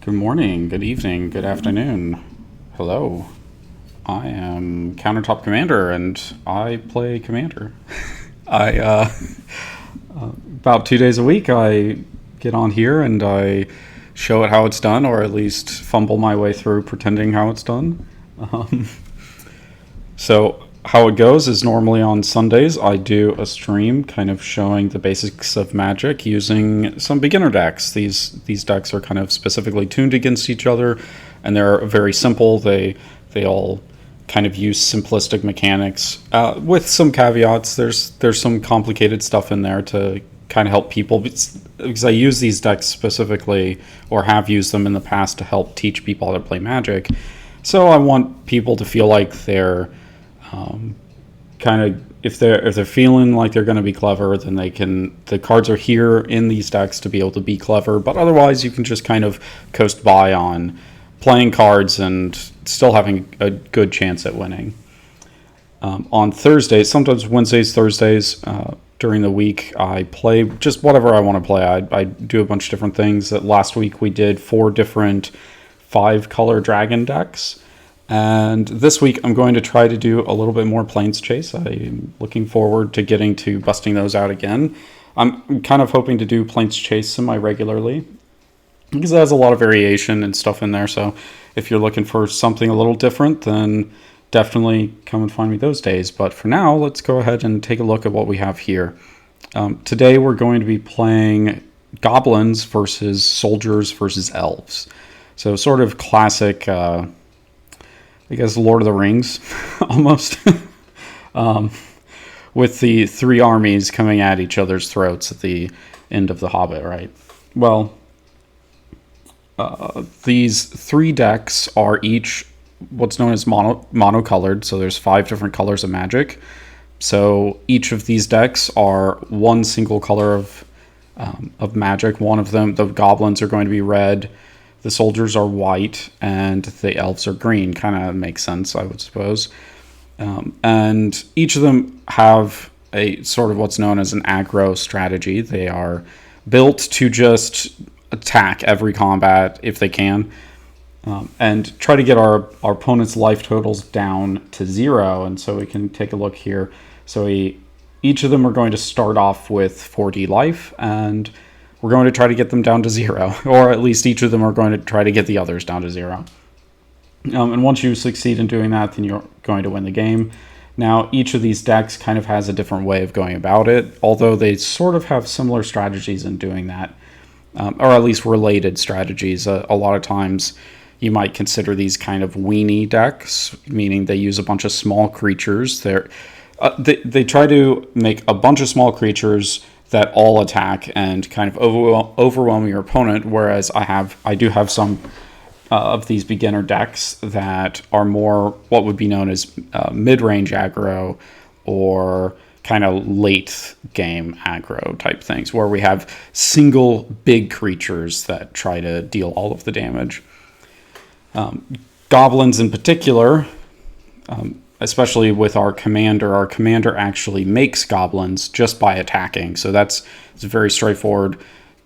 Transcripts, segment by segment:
Good morning, good evening, good afternoon. Hello. I am CounterTop Commander, and I play Commander. About 2 days a week, I get on here and I show it how it's done, or at least fumble my way through pretending how it's done. So how it goes is normally on Sundays I do a stream kind of showing the basics of Magic using some beginner decks. These decks are kind of specifically tuned against each other, and they're very simple. They all kind of use simplistic mechanics with some caveats. There's some complicated stuff in there to kind of help people, because I use these decks specifically, or have used them in the past, to help teach people how to play Magic. So I want people to feel like they're kind of, if they're feeling like they're going to be clever, then the cards are here in these decks to be able to be clever, but otherwise you can just kind of coast by on playing cards and still having a good chance at winning. On Thursdays, sometimes Wednesdays, Thursdays, during the week, I play just whatever I want to play. I do a bunch of different things. Last week we did 4 different 5-color dragon decks. And this week I'm going to try to do a little bit more Plains Chase. I'm looking forward to getting to busting those out again. I'm kind of hoping to do Plains Chase semi-regularly, because it has a lot of variation and stuff in there. So if you're looking for something a little different, then definitely come and find me those days. But for now, let's go ahead and take a look at what we have here. Today we're going to be playing Goblins versus Soldiers versus Elves. So sort of classic, I guess, Lord of the Rings, almost, with the 3 armies coming at each other's throats at the end of The Hobbit, right? Well, these 3 decks are each what's known as monocolored, so there's 5 different colors of Magic. So each of these decks are one single color of Magic. One of them, the Goblins, are going to be red, the Soldiers are white, and the Elves are green. Kind of makes sense, I would suppose. And each of them have a sort of what's known as an aggro strategy. They are built to just attack every combat if they can, and try to get our opponent's life totals down to 0. And so we can take a look here. So each of them are going to start off with 4D life, and we're going to try to get them down to 0, or at least each of them are going to try to get the others down to 0. And once you succeed in doing that, then you're going to win the game. Now, each of these decks kind of has a different way of going about it, although they sort of have similar strategies in doing that, or at least related strategies. A lot of times you might consider these kind of weenie decks, meaning they use a bunch of small creatures. They try to make a bunch of small creatures that all attack and kind of overwhelm your opponent, whereas I do have some of these beginner decks that are more what would be known as mid-range aggro, or kind of late game aggro type things, where we have single big creatures that try to deal all of the damage. Goblins in particular, especially with our commander actually makes goblins just by attacking. So it's very straightforward.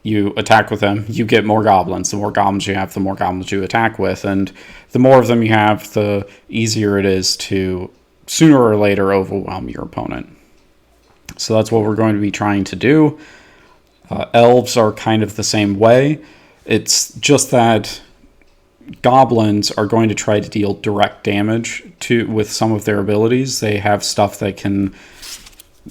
You attack with them, you get more goblins. The more goblins you have, the more goblins you attack with. And the more of them you have, the easier it is to sooner or later overwhelm your opponent. So that's what we're going to be trying to do. Elves are kind of the same way. It's just that Goblins are going to try to deal direct damage with some of their abilities. They have stuff that can,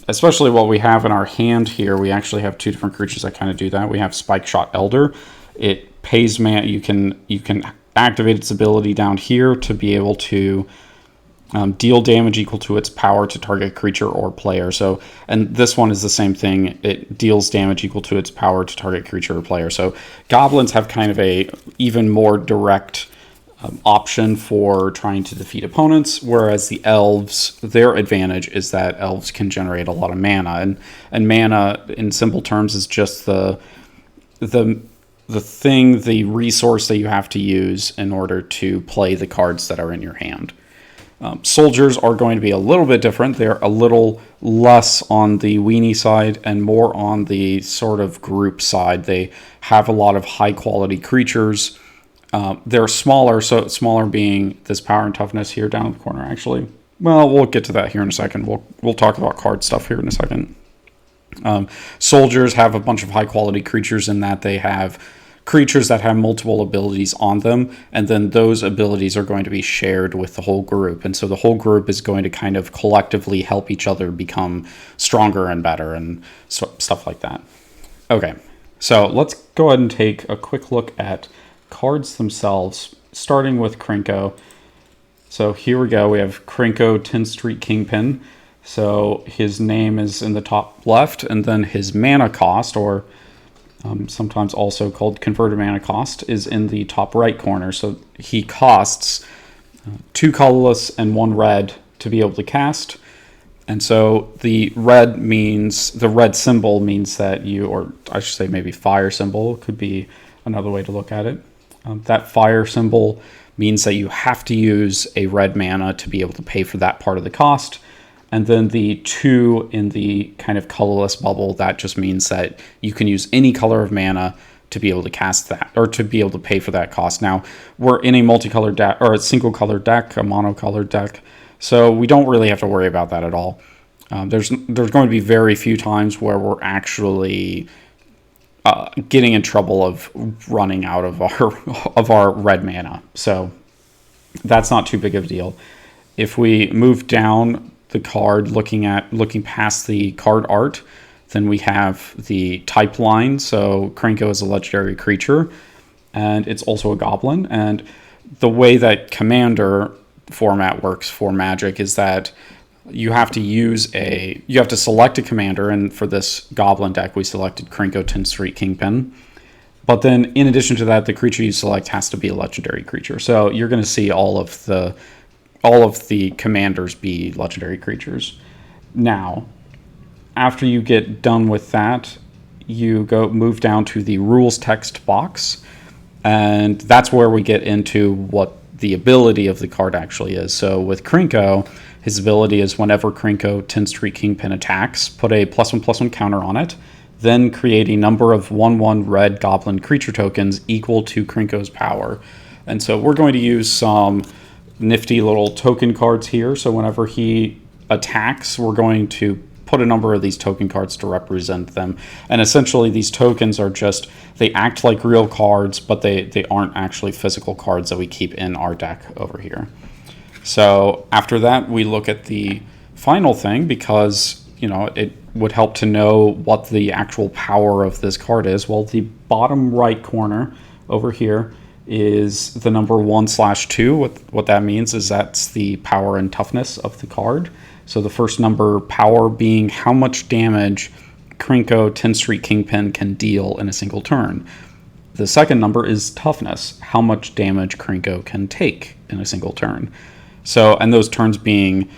especially what we have in our hand here, we actually have 2 different creatures that kind of do that. We have Spike Shot Elder. It pays mana. You can activate its ability down here to be able to deal damage equal to its power to target creature or player. So, and this one is the same thing. It deals damage equal to its power to target creature or player. So Goblins have kind of a even more direct option for trying to defeat opponents, whereas the Elves, their advantage is that Elves can generate a lot of mana, and mana in simple terms is just the resource that you have to use in order to play the cards that are in your hand. Soldiers are going to be a little bit different. They're a little less on the weenie side and more on the sort of group side. They have a lot of high quality creatures They're smaller, so smaller being this power and toughness here down in the corner, actually. Well, we'll get to that here in a second. We'll talk about card stuff here in a second. Soldiers have a bunch of high-quality creatures in that they have creatures that have multiple abilities on them, and then those abilities are going to be shared with the whole group. And so the whole group is going to kind of collectively help each other become stronger and better and stuff like that. Okay, so let's go ahead and take a quick look at cards themselves, starting with Krenko. So here we go. We have Krenko 10th Street Kingpin. So his name is in the top left, and then his mana cost, or sometimes also called converted mana cost, is in the top right corner. So he costs 2 colorless and 1 red to be able to cast. And so the red symbol means that you, or I should say maybe fire symbol could be another way to look at it. That fire symbol means that you have to use a red mana to be able to pay for that part of the cost. And then the 2 in the kind of colorless bubble, that just means that you can use any color of mana to be able to cast that, or to be able to pay for that cost. Now, we're in a multicolored deck, or a single color deck, a monocolored deck, so we don't really have to worry about that at all. There's going to be very few times where we're actually getting in trouble of running out of our red mana. So that's not too big of a deal. If we move down the card, looking past the card art, then we have the type line. So Krenko is a legendary creature, and it's also a goblin. And the way that commander format works for Magic is that you have to select a commander, and for this goblin deck we selected Krenko 10th Street Kingpin. But then in addition to that, the creature you select has to be a legendary creature. So you're going to see all of the commanders be legendary creatures. Now, after you get done with that, you move down to the rules text box, and that's where we get into what the ability of the card actually is. So with Krenko, his ability is whenever Krenko 10th Street Kingpin attacks, put a +1/+1 counter on it, then create a number of 1/1 red goblin creature tokens equal to Krenko's power. And so we're going to use some nifty little token cards here. So whenever he attacks, we're going to put a number of these token cards to represent them. And essentially these tokens are just, they act like real cards, but they aren't actually physical cards that we keep in our deck over here. So after that, we look at the final thing, because it would help to know what the actual power of this card is. Well, the bottom right corner over here is the number 1/2. What that means is that's the power and toughness of the card. So the first number, power, being how much damage Krenko 10th Street Kingpin can deal in a single turn. The second number is toughness, how much damage Krenko can take in a single turn. So, and those turns being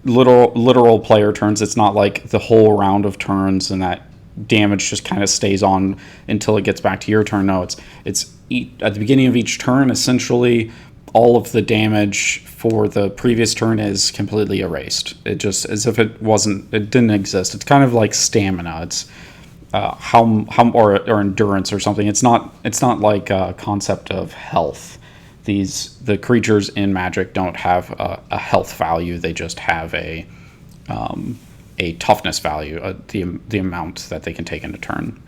literal player turns. It's not like the whole round of turns and that damage just kind of stays on until it gets back to your turn. No, it's at the beginning of each turn, essentially all of the damage for the previous turn is completely erased. It just, as if it didn't exist. It's kind of like stamina. It's or endurance or something. It's not like a concept of health. The creatures in Magic don't have a health value. They just have a toughness value, the amount that they can take in a turn.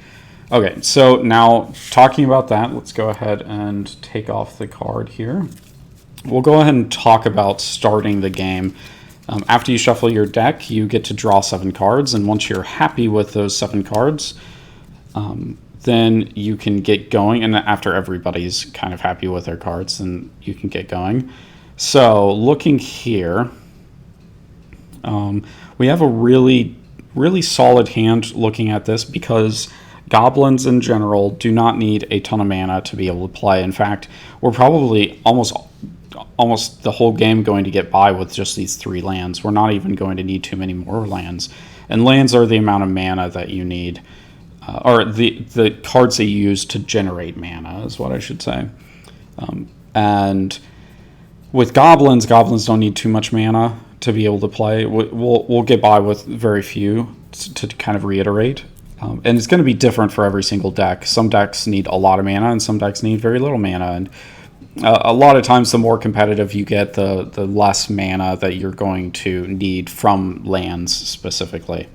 Okay, so now talking about that, let's go ahead and take off the card here. We'll go ahead and talk about starting the game. After you shuffle your deck, you get to draw 7 cards, and once you're happy with those 7 cards, then you can get going. And after everybody's kind of happy with their cards, then you can get going. So looking here, we have a really, really solid hand looking at this, because goblins in general do not need a ton of mana to be able to play. In fact, we're probably almost the whole game going to get by with just these 3 lands. We're not even going to need too many more lands. And lands are the amount of mana that you need, or the cards that you use to generate mana is what I should say. And with goblins don't need too much mana to be able to play. We'll get by with very few, to kind of reiterate. And it's going to be different for every single deck. Some decks need a lot of mana, and some decks need very little mana. And a lot of times the more competitive you get, the less mana that you're going to need from lands specifically.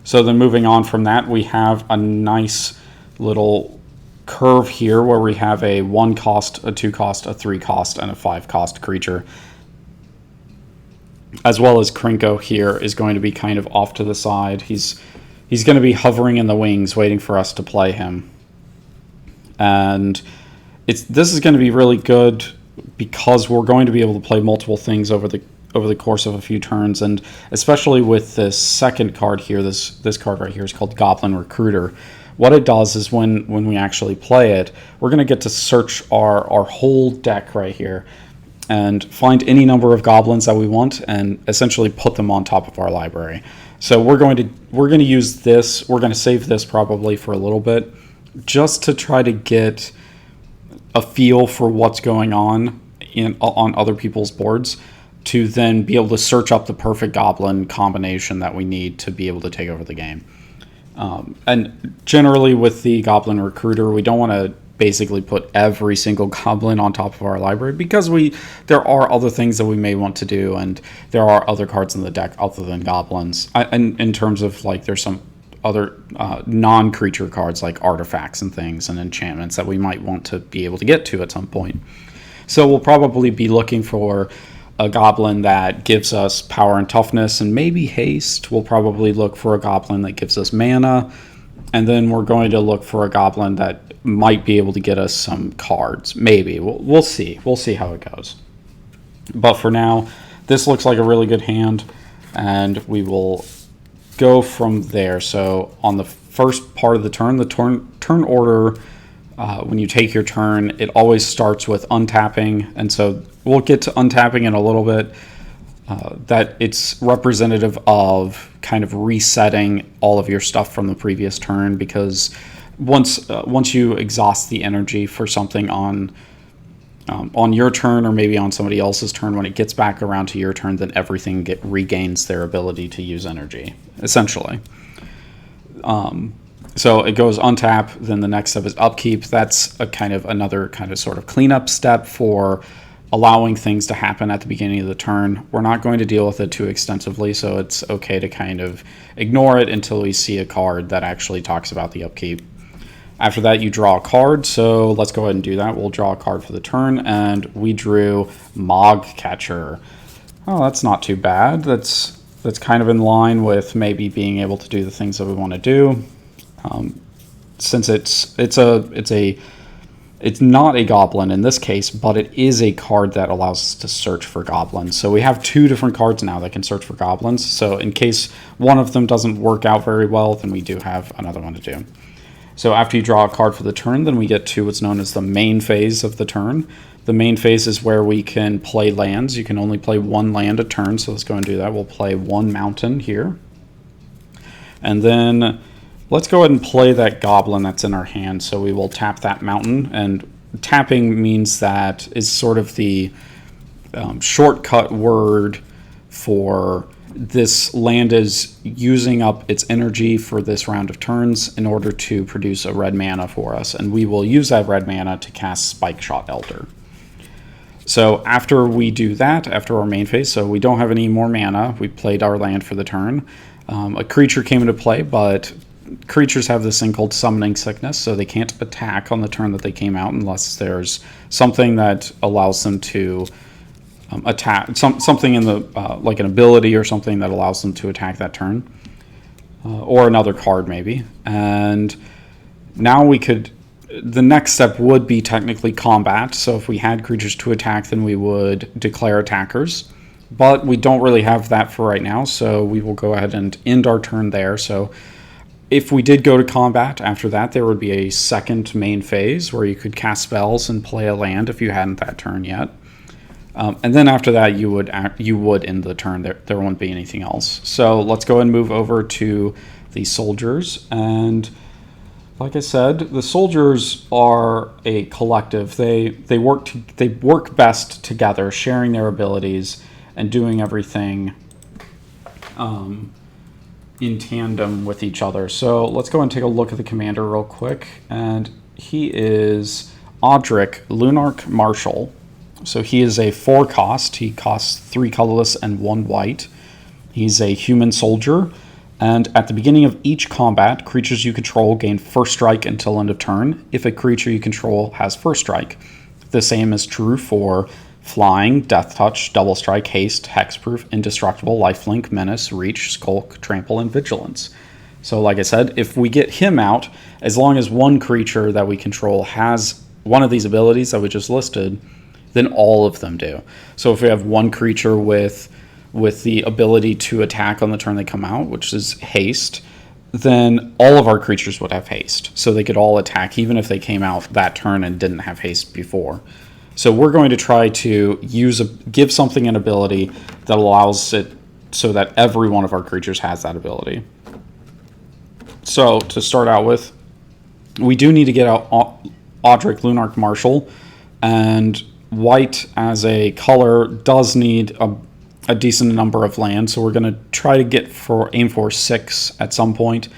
So then moving on from that, we have a nice little curve here where we have a 1 cost, a 2 cost, a 3 cost, and a 5 cost creature. As well as Krinko here is going to be kind of off to the side. He's going to be hovering in the wings waiting for us to play him. And this is going to be really good because we're going to be able to play multiple things over the course of a few turns, and especially with this second card here, this card right here is called Goblin Recruiter. What it does is when we actually play it, we're going to get to search our whole deck right here and find any number of goblins that we want and essentially put them on top of our library. So we're going to use this. We're going to save this probably for a little bit just to try to get a feel for what's going on other people's boards, to then be able to search up the perfect goblin combination that we need to be able to take over the game. And generally with the Goblin Recruiter, we don't want to basically put every single goblin on top of our library because there are other things that we may want to do, and there are other cards in the deck other than goblins. And in terms of like, there's some other non-creature cards like artifacts and things and enchantments that we might want to be able to get to at some point. So we'll probably be looking for a goblin that gives us power and toughness and maybe haste. We'll probably look for a goblin that gives us mana, and then we're going to look for a goblin that might be able to get us some cards. Maybe. We'll see. We'll see how it goes. But for now, this looks like a really good hand, and we will go from there. So on the first part of the turn order, when you take your turn, it always starts with untapping, and so we'll get to untapping in a little bit. That it's representative of kind of resetting all of your stuff from the previous turn, because once you exhaust the energy for something on your turn or maybe on somebody else's turn, when it gets back around to your turn, then everything regains their ability to use energy, essentially. So it goes untap, then the next step is upkeep. That's another kind of sort of cleanup step for allowing things to happen at the beginning of the turn. We're not going to deal with it too extensively, so it's okay to kind of ignore it until we see a card that actually talks about the upkeep. After that, you draw a card, so let's go ahead and do that. We'll draw a card for the turn, and we drew Mogcatcher. Oh, that's not too bad. That's kind of in line with maybe being able to do the things that we want to do. Since it's not a goblin in this case, but it is a card that allows us to search for goblins. So we have 2 different cards now that can search for goblins. So in case one of them doesn't work out very well, then we do have another one to do. So after you draw a card for the turn, then we get to what's known as the main phase of the turn. The main phase is where we can play lands. You can only play 1 land a turn, so let's go and do that. We'll play 1 mountain here. And then let's go ahead and play that goblin that's in our hand. So we will tap that mountain, and tapping means that is sort of the shortcut word for this land is using up its energy for this round of turns in order to produce a red mana for us, and we will use that red mana to cast Spike Shot Elder. So after we do that, after our main phase, so we don't have any more mana, we played our land for the turn. A creature came into play, but creatures have this thing called Summoning Sickness, so they can't attack on the turn that they came out unless there's something that allows them to attack, something in the like an ability or something that allows them to attack that turn, or another card maybe. And now the next step would be technically combat. So if we had creatures to attack, then we would declare attackers, but we don't really have that for right now, so we will go ahead and end our turn there. So if we did go to combat after that, there would be a second main phase where you could cast spells and play a land if you hadn't that turn yet. And then after that, you would end the turn. There won't be anything else. So let's go and move over to the soldiers. And like I said, the soldiers are a collective. They work best together, sharing their abilities and doing everything in tandem with each other. So let's go and take a look at the commander real quick. And he is Oddrick, Lunar Marshal. So he is a 4-cost. He costs 3 colorless and 1 white. He's a human soldier, and at the beginning of each combat, creatures you control gain first strike until end of turn if a creature you control has first strike. The same is true for flying, death touch, double strike, haste, hexproof, indestructible, lifelink, menace, reach, skulk, trample, and vigilance. So like I said, if we get him out, as long as one creature that we control has one of these abilities that we just listed, then all of them do. So if we have one creature with the ability to attack on the turn they come out, which is haste, then all of our creatures would have haste. So they could all attack even if they came out that turn and didn't have haste before. So we're going to try to give something an ability that allows it so that every one of our creatures has that ability. So to start out with, we do need to get out Oddrick, Lunar Marshal, and white as a color does need a decent number of land, so we're going to try to aim for 6 at some point.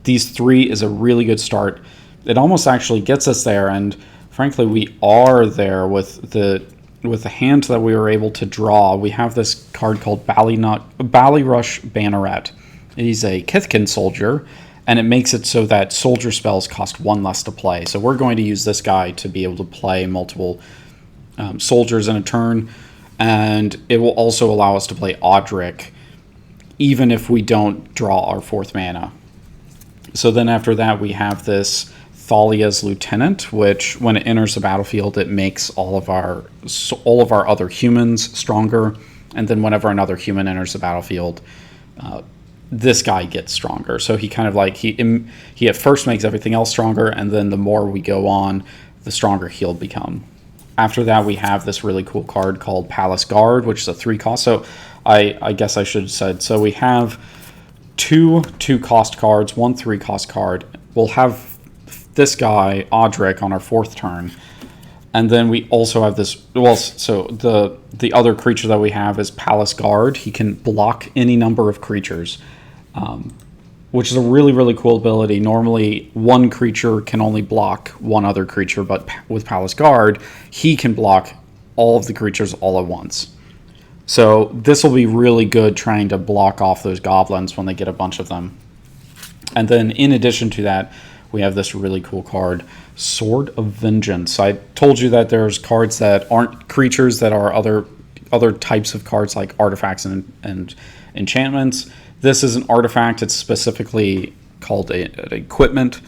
These 3 is a really good start. It almost actually gets us there, and frankly, we are there with the hand that we were able to draw. We have this card called Ballyrush Banneret. He's a Kithkin soldier, and it makes it so that soldier spells cost 1 less to play. So we're going to use this guy to be able to play multiple soldiers in a turn, and it will also allow us to play Oddrick even if we don't draw our 4th mana. So then after that we have this Thalia's Lieutenant, which when it enters the battlefield it makes all of our other humans stronger, and then whenever another human enters the battlefield, this guy gets stronger. So he kind of like he at first makes everything else stronger, and then the more we go on, the stronger he'll become. After that, we have this really cool card called Palace Guard, which is a 3-cost. So I guess I should have said, so we have 2 2-cost cards, 1 3-cost card. We'll have this guy, Oddrick, on our 4th turn. And then we also have this, well, so the other creature that we have is Palace Guard. He can block any number of creatures, which is a really, really cool ability. Normally, one creature can only block one other creature, but with Palace Guard, he can block all of the creatures all at once. So this will be really good trying to block off those goblins when they get a bunch of them. And then in addition to that, we have this really cool card, Sword of Vengeance. I told you that there's cards that aren't creatures that are other types of cards like artifacts and enchantments. This is an artifact. It's specifically called an equipment,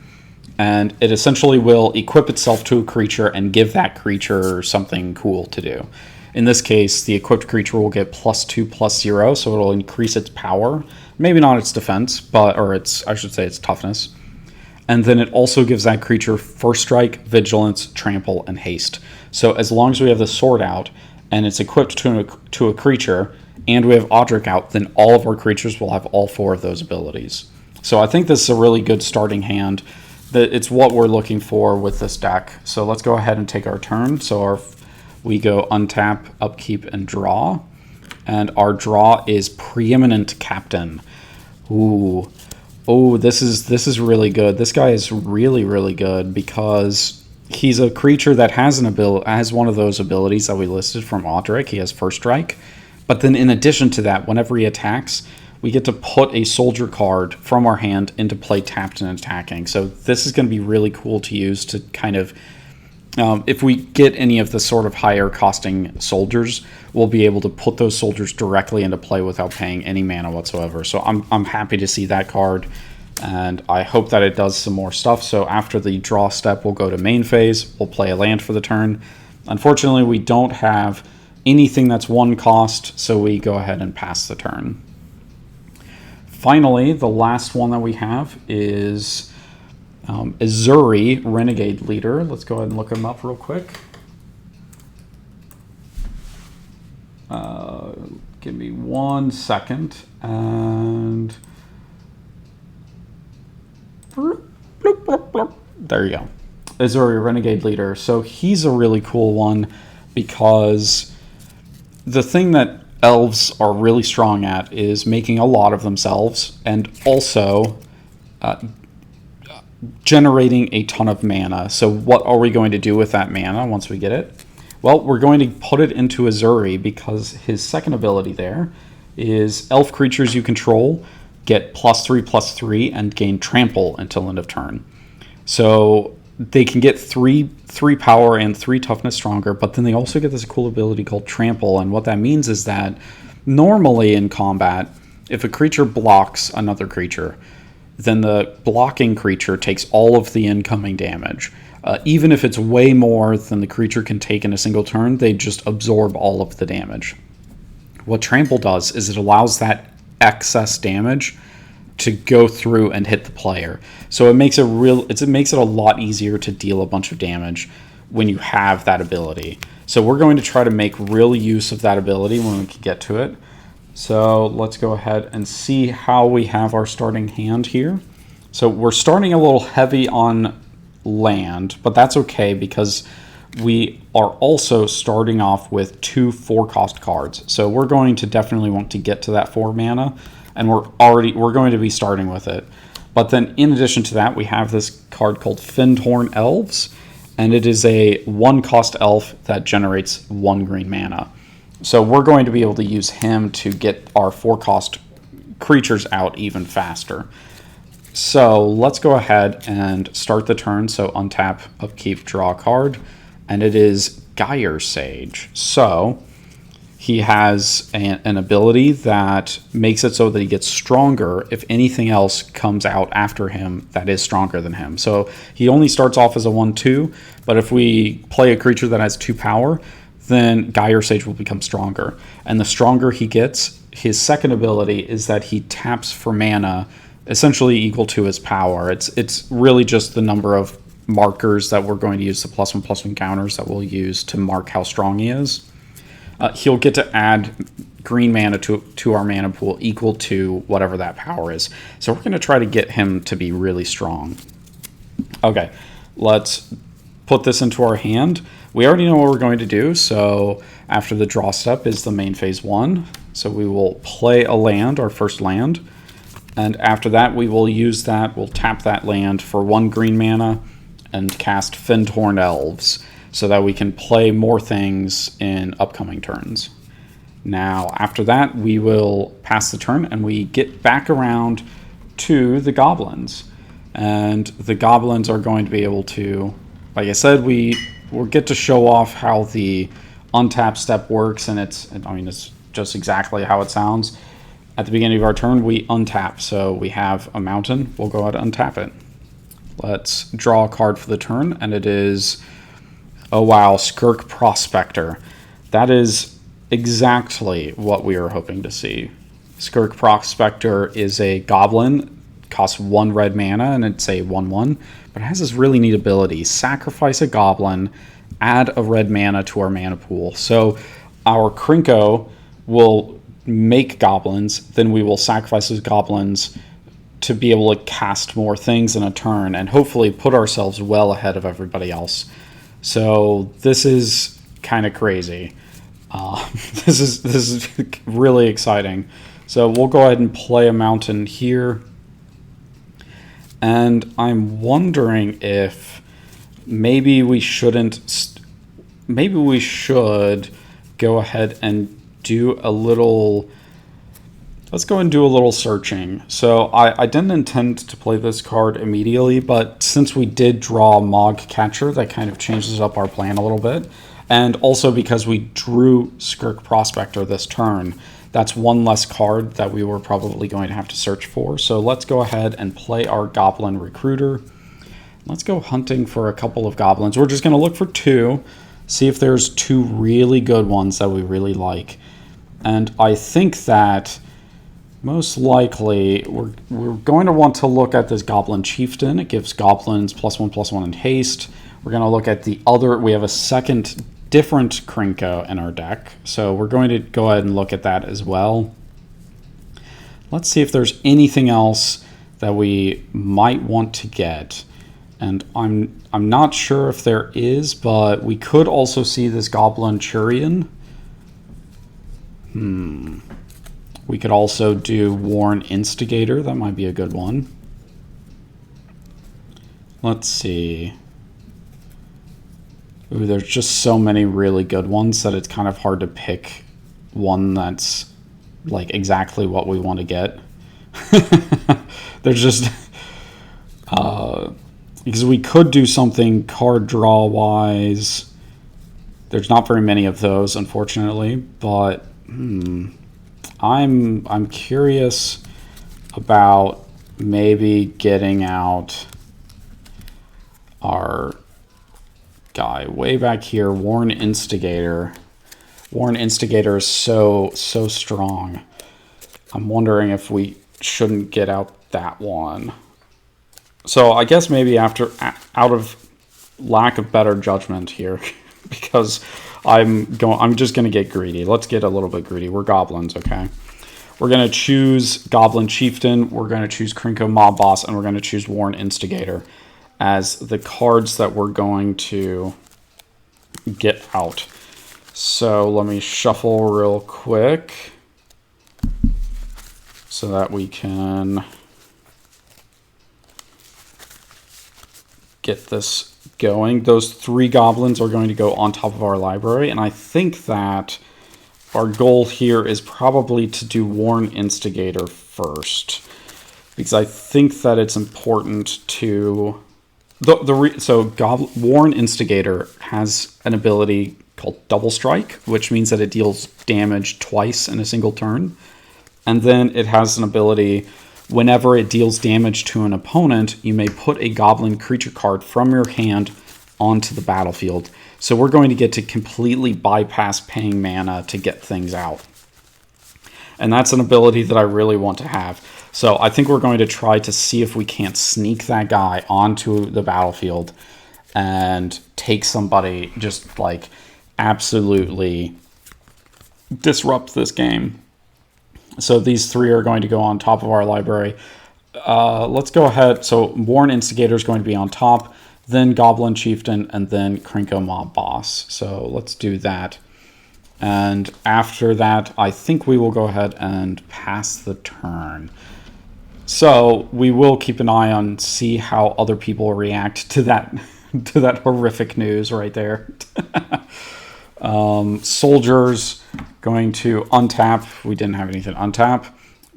and it essentially will equip itself to a creature and give that creature something cool to do. In this case, the equipped creature will get +2/+0, so it'll increase its power. Maybe not its defense, I should say its toughness. And then it also gives that creature first strike, vigilance, trample, and haste. So as long as we have the sword out and it's equipped to a creature, and we have Oddrick out, then all of our creatures will have all 4 of those abilities. So I think this is a really good starting hand. It's what we're looking for with this deck. So let's go ahead and take our turn. So we go untap, upkeep, and draw. And our draw is Preeminent Captain. Ooh. Oh, this is really good. This guy is really, really good because he's a creature that has one of those abilities that we listed from Oddrick. He has first strike. But then in addition to that, whenever he attacks, we get to put a soldier card from our hand into play tapped and attacking. So this is going to be really cool to use to kind of, if we get any of the sort of higher costing soldiers, we'll be able to put those soldiers directly into play without paying any mana whatsoever. So I'm happy to see that card, and I hope that it does some more stuff. So after the draw step, we'll go to main phase. We'll play a land for the turn. Unfortunately, we don't have anything that's 1 cost, so we go ahead and pass the turn. Finally, the last one that we have is Azure, Renegade Leader. Let's go ahead and look him up real quick. Give me 1 second, and there you go. Azure, Renegade Leader. So he's a really cool one because the thing that elves are really strong at is making a lot of themselves, and also generating a ton of mana. So what are we going to do with that mana once we get it? Well, we're going to put it into Azure because his second ability there is elf creatures you control get +3/+3 and gain trample until end of turn. So they can get three power and 3 toughness stronger, but then they also get this cool ability called trample. And what that means is that normally in combat, if a creature blocks another creature, then the blocking creature takes all of the incoming damage. Even if it's way more than the creature can take in a single turn, they just absorb all of the damage. What trample does is it allows that excess damage to go through and hit the player. So it makes it a lot easier to deal a bunch of damage when you have that ability. So we're going to try to make real use of that ability when we can get to it. So let's go ahead and see how we have our starting hand here. So we're starting a little heavy on land, but that's okay because we are also starting off with 2 4-cost cards. So we're going to definitely want to get to that 4 mana, and we're going to be starting with it. But then in addition to that, we have this card called Fintorn Elves, and it is a 1-cost elf that generates 1 green mana. So we're going to be able to use him to get our 4-cost creatures out even faster. So let's go ahead and start the turn. So untap, upkeep, draw a card, and it is Geyer Sage. So he has an ability that makes it so that he gets stronger if anything else comes out after him that is stronger than him. So he only starts off as a 1/2, but if we play a creature that has 2 power, then Geyer Sage will become stronger. And the stronger he gets, his second ability is that he taps for mana essentially equal to his power. It's really just the number of markers that we're going to use, the +1/+1 counters that we'll use to mark how strong he is. He'll get to add green mana to our mana pool equal to whatever that power is. So we're going to try to get him to be really strong. Okay, let's put this into our hand. We already know what we're going to do, so after the draw step is the main phase 1. So we will play a land, our first land, and after that we will use that, we'll tap that land for 1 green mana and cast Fintorn Elves so that we can play more things in upcoming turns. Now, after that, we will pass the turn and we get back around to the Goblins. And the Goblins are going to be able to, like I said, we'll get to show off how the untap step works, and it's just exactly how it sounds. At the beginning of our turn, we untap, so we have a mountain. We'll go ahead and untap it. Let's draw a card for the turn, and it is, oh wow, Skirk Prospector. That is exactly what we were hoping to see. Skirk Prospector is a goblin, costs 1 red mana, and it's a 1/1, but it has this really neat ability. Sacrifice a goblin, add a red mana to our mana pool. So our Krinko will make goblins, then we will sacrifice those goblins to be able to cast more things in a turn and hopefully put ourselves well ahead of everybody else. So this is kind of crazy. This is really exciting. So we'll go ahead and play a mountain here. And I'm wondering if maybe we should go ahead and do a little, let's go and do a little searching. So I didn't intend to play this card immediately, but since we did draw Mog Catcher, that kind of changes up our plan a little bit. And also because we drew Skirk Prospector this turn, that's 1 less card that we were probably going to have to search for. So let's go ahead and play our Goblin Recruiter. Let's go hunting for a couple of goblins. We're just going to look for 2, see if there's 2 really good ones that we really like. And I think that most likely we're going to want to look at this Goblin Chieftain. It gives goblins +1/+1 in haste. We're going to look at the other, we have a second different Krinko in our deck, so we're going to go ahead and look at that as well. Let's see if there's anything else that we might want to get. And I'm not sure if there is, but we could also see this Goblin Churian. We could also do Warren Instigator. That might be a good one. Let's see. Ooh, there's just so many really good ones that it's kind of hard to pick one that's like exactly what we want to get. There's just because we could do something card draw wise. There's not very many of those, unfortunately, but I'm curious about maybe getting out our guy way back here, Warren Instigator. Warren Instigator is so strong. I'm wondering if we shouldn't get out that one. So I guess maybe out of lack of better judgment here, because I'm just gonna get greedy. Let's get a little bit greedy. We're goblins, okay? We're gonna choose Goblin Chieftain, we're gonna choose Krinko Mob Boss, and we're gonna choose Warren Instigator as the cards that we're going to get out. So let me shuffle real quick so that we can get this going. Those 3 goblins are going to go on top of our library, and I think that our goal here is probably to do Warren Instigator first, because I think that it's important to... Warren Instigator has an ability called Double Strike, which means that it deals damage twice in a single turn. And then it has an ability, whenever it deals damage to an opponent, you may put a goblin creature card from your hand onto the battlefield. So we're going to get to completely bypass paying mana to get things out. And that's an ability that I really want to have. So I think we're going to try to see if we can't sneak that guy onto the battlefield and take somebody, just like absolutely disrupt this game. So these 3 are going to go on top of our library. Let's go ahead. So Warren Instigator is going to be on top, then Goblin Chieftain, and then Krinko Mob Boss. So let's do that. And after that, I think we will go ahead and pass the turn. So we will keep an eye on, see how other people react to that to that horrific news right there. Soldiers going to untap. We didn't have anything untap.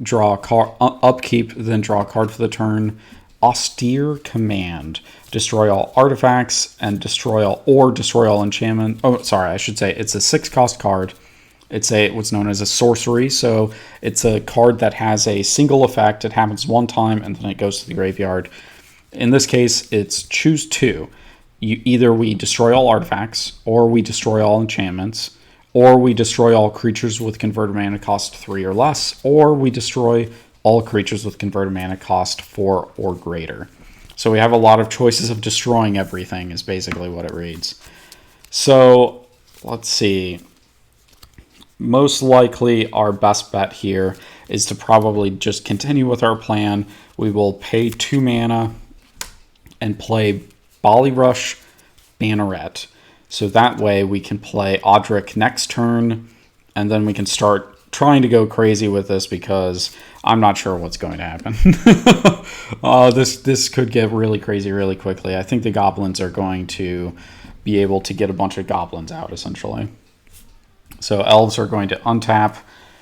Draw a card, upkeep, then draw a card for the turn. Austere Command. Destroy all artifacts and destroy all enchantment. Oh, sorry, I should say it's a 6-cost card. It's what's known as a sorcery. So it's a card that has a single effect. It happens one time and then it goes to the graveyard. In this case, it's choose 2. Either we destroy all artifacts, or we destroy all enchantments, or we destroy all creatures with converted mana cost 3 or less, or we destroy all creatures with converted mana cost 4 or greater. So we have a lot of choices of destroying everything is basically what it reads. So let's see. Most likely our best bet here is to probably just continue with our plan. We will pay 2 mana and play Bali Rush Banneret. So that way we can play Oddrick next turn, and then we can start trying to go crazy with this, because I'm not sure what's going to happen. This could get really crazy really quickly. I think the goblins are going to be able to get a bunch of goblins out, essentially. So elves are going to untap,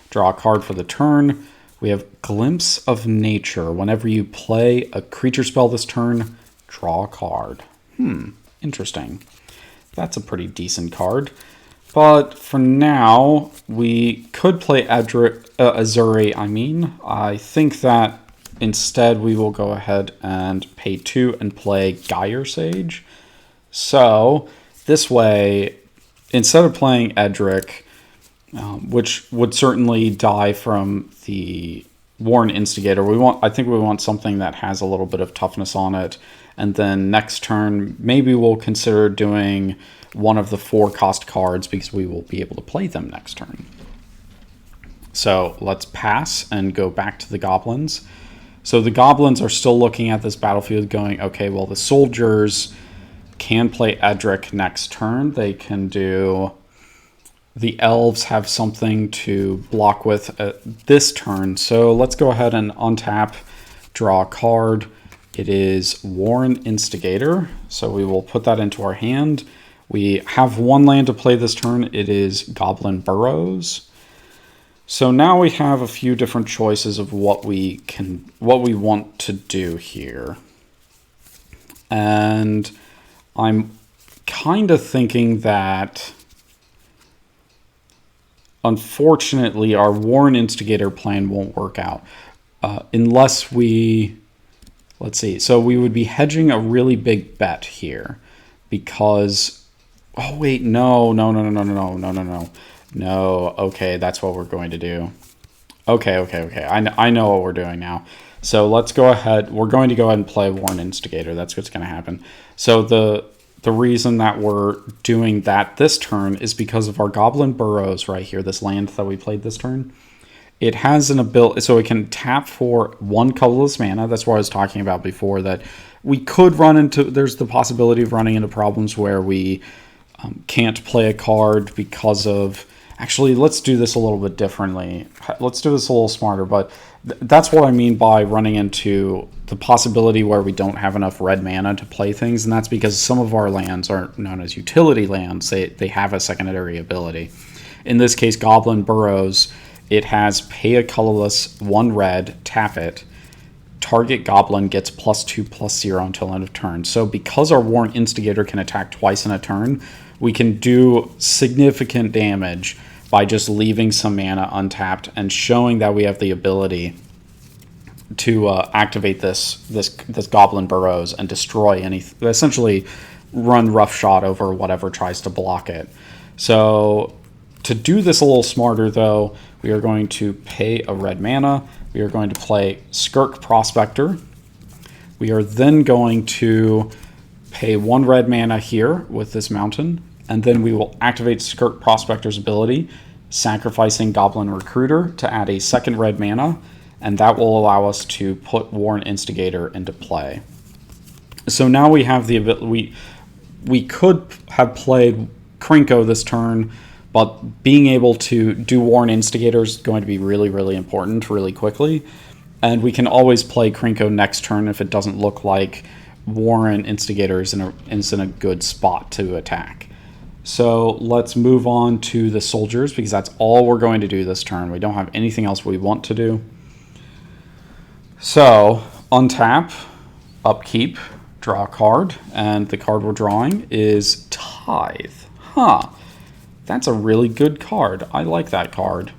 draw a card for the turn. We have Glimpse of Nature. Whenever you play a creature spell this turn, draw a card. Interesting. That's a pretty decent card. But for now, we could play Azure. I think that instead we will go ahead and pay 2 and play Geyer Sage. So this way, instead of playing Oddrick, which would certainly die from the Warren Instigator, I think we want something that has a little bit of toughness on it. And then next turn, maybe we'll consider doing one of the 4-cost cards, because we will be able to play them next turn. So let's pass and go back to the goblins. So the goblins are still looking at this battlefield going, okay, well, the soldiers can play Oddrick next turn. They can do... The elves have something to block with this turn. So let's go ahead and untap, draw a card, It is Warren Instigator, so we will put that into our hand. We have one land to play this turn. It is Goblin Burrows. So now we have a few different choices of what we want to do here. And I'm kind of thinking that, unfortunately, our Warren Instigator plan won't work out. Unless we... Let's see. So we would be hedging a really big bet here. Because... Oh, wait. No. No. Okay, that's what we're going to do. Okay. I know what we're doing now. So let's go ahead. We're going to go ahead and play Warren Instigator. That's what's going to happen. So the reason that we're doing that this turn is because of our Goblin Burrows right here, this land that we played this turn. It has an ability, so it can tap for 1 colorless mana. That's what I was talking about before, that we could run into, there's the possibility of running into problems where we can't play a card because of, actually, let's do this a little bit differently. Let's do this a little smarter, but that's what I mean by running into the possibility where we don't have enough red mana to play things, and that's because some of our lands are known as utility lands. They have a secondary ability. In this case, Goblin Burrows, it has pay a colorless 1 red, tap it. Target goblin gets +2/+0 until end of turn. So because our Warren Instigator can attack twice in a turn, we can do significant damage by just leaving some mana untapped and showing that we have the ability to activate this Goblin Burrows and destroy essentially run roughshod over whatever tries to block it. So to do this a little smarter, though, we are going to pay a red mana. We are going to play Skirk Prospector. We are then going to pay 1 red mana here with this mountain, and then we will activate Skirk Prospector's ability, sacrificing Goblin Recruiter to add a 2nd red mana, and that will allow us to put Warren Instigator into play. So now we have the ability, we could have played Krinko this turn, but being able to do Warren Instigator is going to be really, really important really quickly. And we can always play Krinko next turn if it doesn't look like Warren Instigator is in a good spot to attack. So let's move on to the soldiers, because that's all we're going to do this turn. We don't have anything else we want to do. So untap, upkeep, draw a card, and the card we're drawing is Tithe. That's a really good card. I like that card.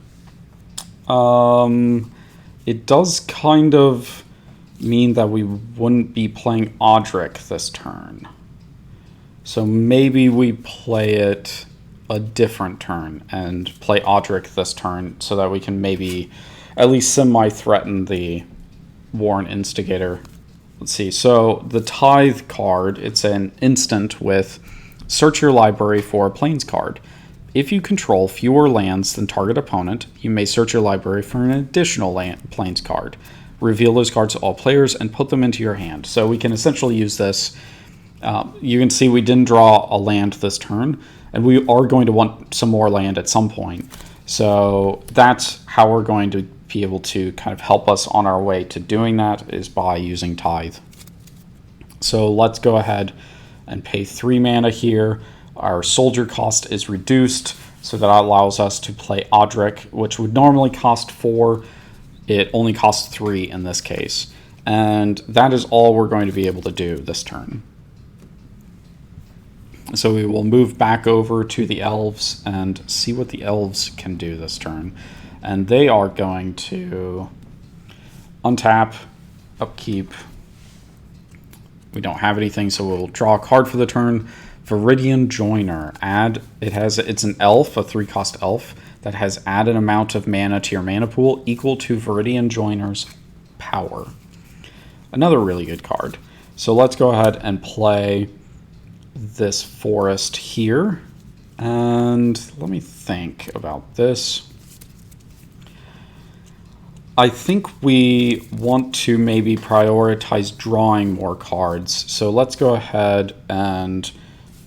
It does kind of mean that we wouldn't be playing Oddrick this turn. So maybe we play it a different turn and play Oddrick this turn so that we can maybe at least semi-threaten the Warren Instigator. Let's see. So the Tithe card, it's an instant with search your library for a Plains card. If you control fewer lands than target opponent, you may search your library for an additional Plains card. Reveal those cards to all players and put them into your hand. So we can essentially use this. You can see we didn't draw a land this turn, and we are going to want some more land at some point. So that's how we're going to be able to kind of help us on our way to doing that, is by using Tithe. So let's go ahead and pay 3 mana here. Our soldier cost is reduced, so that allows us to play Oddrick, which would normally cost 4. It only costs 3 in this case. And that is all we're going to be able to do this turn. So we will move back over to the elves and see what the elves can do this turn. And they are going to untap, upkeep. We don't have anything, so we'll draw a card for the turn. Viridian Joiner. It's an elf, a 3-cost elf, that has add an amount of mana to your mana pool equal to Viridian Joiner's power. Another really good card. So let's go ahead and play this forest here. And let me think about this. I think we want to maybe prioritize drawing more cards. So let's go ahead and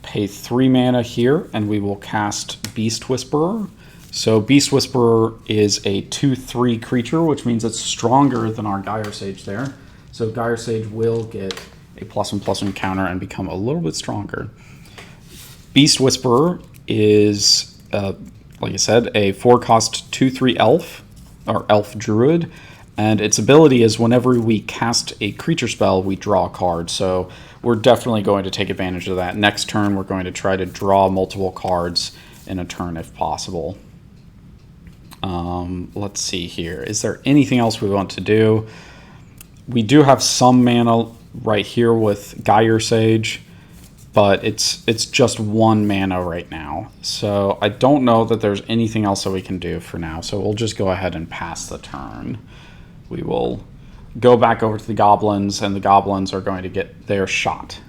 pay 3 mana here, and we will cast Beast Whisperer. So Beast Whisperer is a 2/3 creature, which means it's stronger than our Geyer Sage there. So Geyer Sage will get a +1/+1 counter and become a little bit stronger. Beast Whisperer is, like I said, a 4-cost 2/3 elf, or elf druid, and its ability is whenever we cast a creature spell, we draw a card. So we're definitely going to take advantage of that. Next turn, we're going to try to draw multiple cards in a turn if possible. Let's see here. Is there anything else we want to do? We do have some mana right here with Geyer Sage, but it's just 1 mana right now. So I don't know that there's anything else that we can do for now. So we'll just go ahead and pass the turn. We will go back over to the Goblins, and the Goblins are going to get their shot.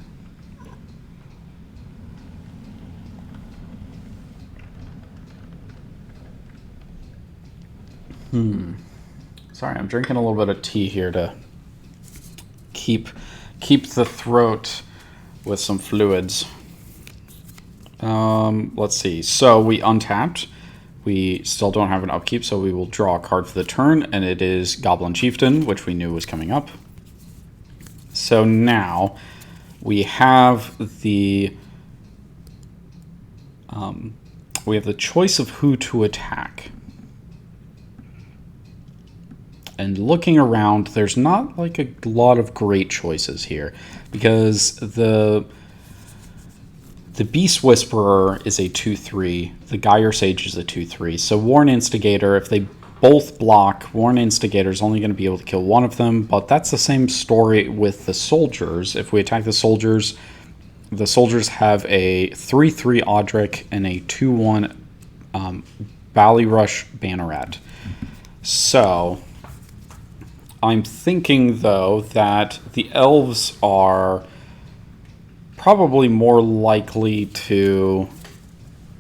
Sorry, I'm drinking a little bit of tea here to keep the throat with some fluids. Let's see. So we untapped. We still don't have an upkeep, so we will draw a card for the turn, and it is Goblin Chieftain, which we knew was coming up. So now we have the choice of who to attack. And looking around, there's not like a lot of great choices here, because the Beast Whisperer is a 2/3, the Geyer Sage is a 2/3. So Warren Instigator, if they both block, Warren Instigator is only going to be able to kill one of them, but that's the same story with the soldiers. If we attack the soldiers have a 3/3 Oddrick and a 2/1 Ballyrush Banneret. So I'm thinking, though, that the elves are probably more likely to...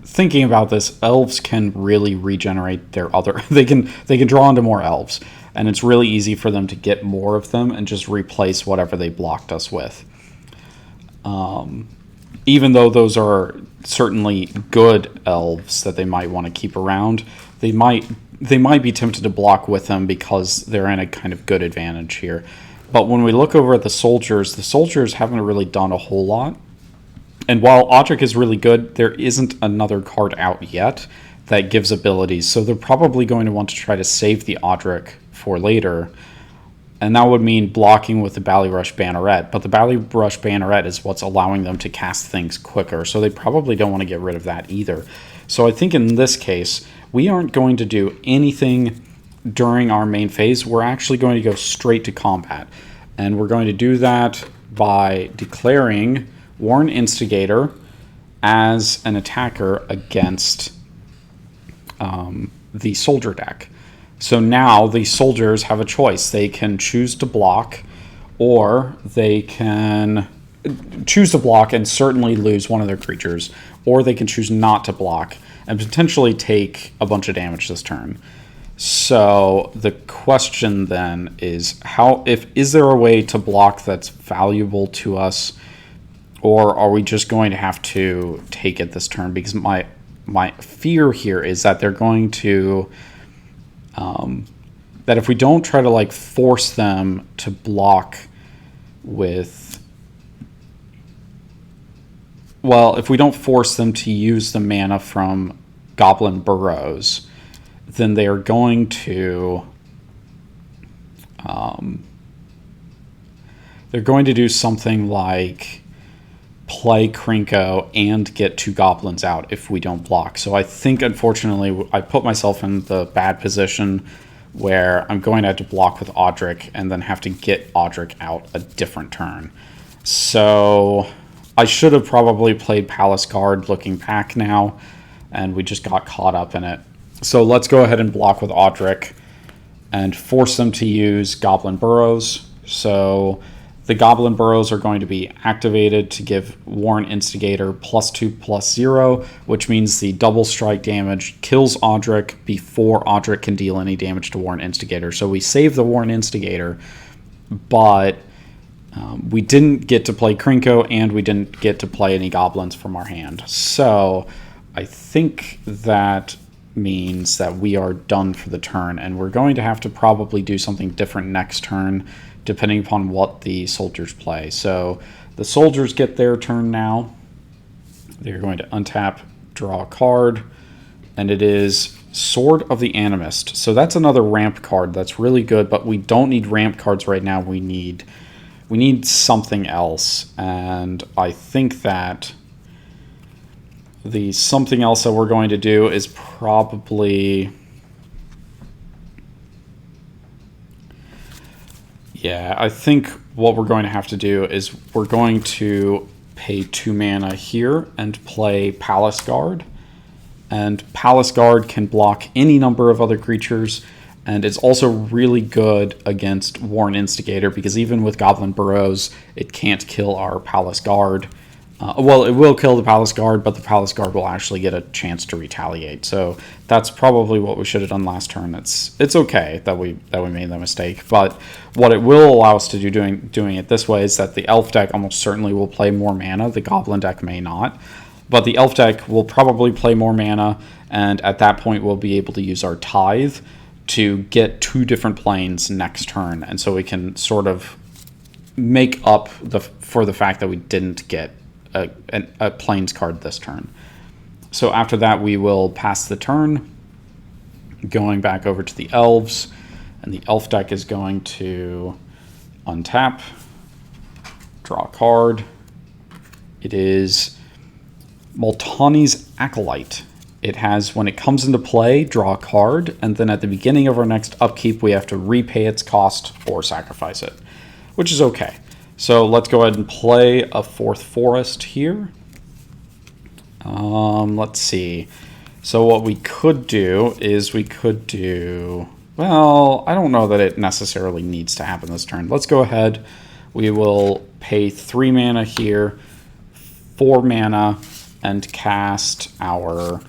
Thinking about this, elves can really regenerate their other... They can draw into more elves, and it's really easy for them to get more of them and just replace whatever they blocked us with. Even though those are certainly good elves that they might want to keep around, they might be tempted to block with them because they're in a kind of good advantage here. But when we look over at the soldiers haven't really done a whole lot. And while Oddrick is really good, there isn't another card out yet that gives abilities. So they're probably going to want to try to save the Oddrick for later. And that would mean blocking with the Ballyrush Banneret. But the Ballyrush Banneret is what's allowing them to cast things quicker. So they probably don't want to get rid of that either. So I think in this case, we aren't going to do anything during our main phase. We're actually going to go straight to combat. And we're going to do that by declaring Warren Instigator as an attacker against the soldier deck. So now the soldiers have a choice. They can choose to block, or they can choose to block and certainly lose one of their creatures, or they can choose not to block and potentially take a bunch of damage this turn. So the question then is, is there a way to block that's valuable to us, or are we just going to have to take it this turn? Because my fear here is that they're going to that if we don't try to like force them to block with, well, if we don't force them to use the mana from Goblin Burrows, then they are going to do something like play Krinko and get 2 goblins out if we don't block. So I think, unfortunately, I put myself in the bad position where I'm going to have to block with Oddrick and then have to get Oddrick out a different turn. So I should have probably played Palace Guard looking back now, and we just got caught up in it. So let's go ahead and block with Oddrick and force them to use Goblin Burrows. So the Goblin Burrows are going to be activated to give Warren Instigator +2/+0, which means the double strike damage kills Oddrick before Oddrick can deal any damage to Warren Instigator. So we save the Warren Instigator, but we didn't get to play Krinko, and we didn't get to play any goblins from our hand. So I think that means that we are done for the turn, and we're going to have to probably do something different next turn depending upon what the soldiers play. So the soldiers get their turn now. They're going to untap, draw a card, and it is Sword of the Animist. So that's another ramp card that's really good, but we don't need ramp cards right now. We need something else, and I think that the something else that we're going to do is probably... Yeah, I think what we're going to have to do is we're going to pay 2 mana here and play Palace Guard. And Palace Guard can block any number of other creatures, and it's also really good against Warren Instigator, because even with Goblin Burrows, it can't kill our Palace Guard. Well, it will kill the Palace Guard, but the Palace Guard will actually get a chance to retaliate. So that's probably what we should have done last turn. It's okay that we made that mistake. But what it will allow us to do doing it this way is that the Elf deck almost certainly will play more mana. The Goblin deck may not. But the Elf deck will probably play more mana, and at that point we'll be able to use our Tithe to get 2 different planes next turn. And so we can sort of make up for the fact that we didn't get a planes card this turn. So after that, we will pass the turn, going back over to the Elves, and the Elf deck is going to untap, draw a card. It is Multani's Acolyte. It has, when it comes into play, draw a card, and then at the beginning of our next upkeep, we have to repay its cost or sacrifice it, which is okay. So let's go ahead and play a 4th Forest here. Let's see. So what we could do is well, I don't know that it necessarily needs to happen this turn. Let's go ahead. We will pay 3 mana here, 4 mana, and cast our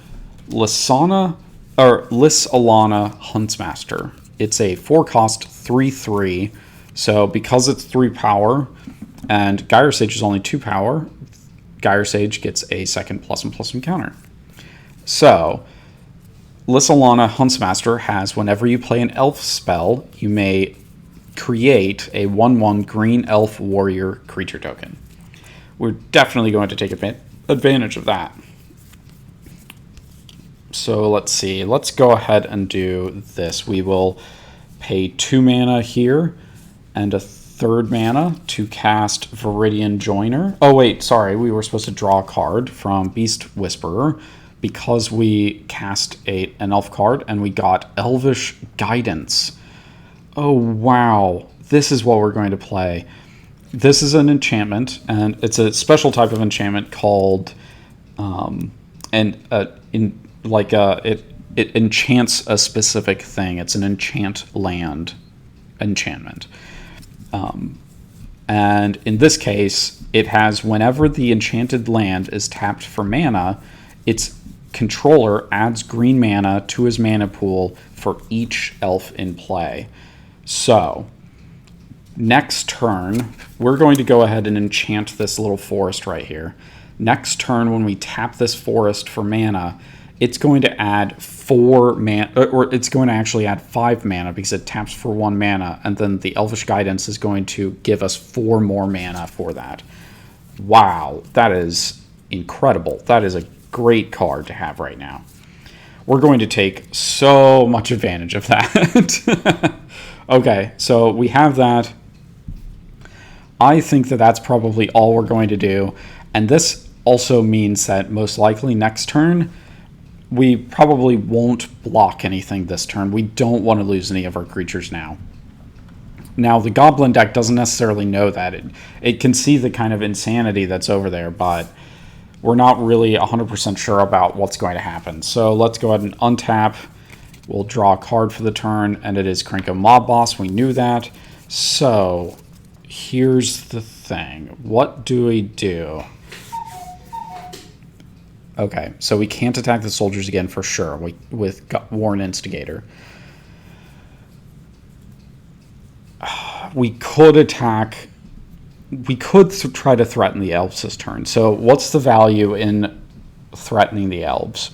Lysana Huntsmaster. It's a 4-cost 3/3. So because it's 3 power, and Geyer Sage is only 2 power, Geyer Sage gets a 2nd +1/+1 counter. So Lysana Huntsmaster has, whenever you play an elf spell, you may create a 1/1 green elf warrior creature token. We're definitely going to take advantage of that. So let's see. Let's go ahead and do this. We will pay 2 mana here and a 3rd mana to cast Viridian Joiner. Oh wait, sorry, we were supposed to draw a card from Beast Whisperer because we cast an elf card and we got Elvish Guidance. Oh wow, this is what we're going to play. This is an enchantment, and it's a special type of enchantment called it enchants a specific thing. It's an enchant land enchantment. And in this case, it has, whenever the enchanted land is tapped for mana, its controller adds green mana to his mana pool for each elf in play. So next turn, we're going to go ahead and enchant this little forest right here. Next turn, when we tap this forest for mana, it's going to add 4 mana, or it's going to actually add 5 mana because it taps for 1 mana, and then the Elvish Guidance is going to give us 4 more mana for that. Wow, that is incredible. That is a great card to have right now. We're going to take so much advantage of that. Okay, so we have that. I think that that's probably all we're going to do, and this also means that most likely next turn, we probably won't block anything this turn. We don't want to lose any of our creatures now. Now, the Goblin deck doesn't necessarily know that. It can see the kind of insanity that's over there, but we're not really 100% sure about what's going to happen. So let's go ahead and untap. We'll draw a card for the turn, and it is Krenko Mob Boss. We knew that. So here's the thing. What do we do? Okay, so we can't attack the soldiers again for sure with Warren Instigator. We could attack... We could try to threaten the elves this turn. So what's the value in threatening the elves?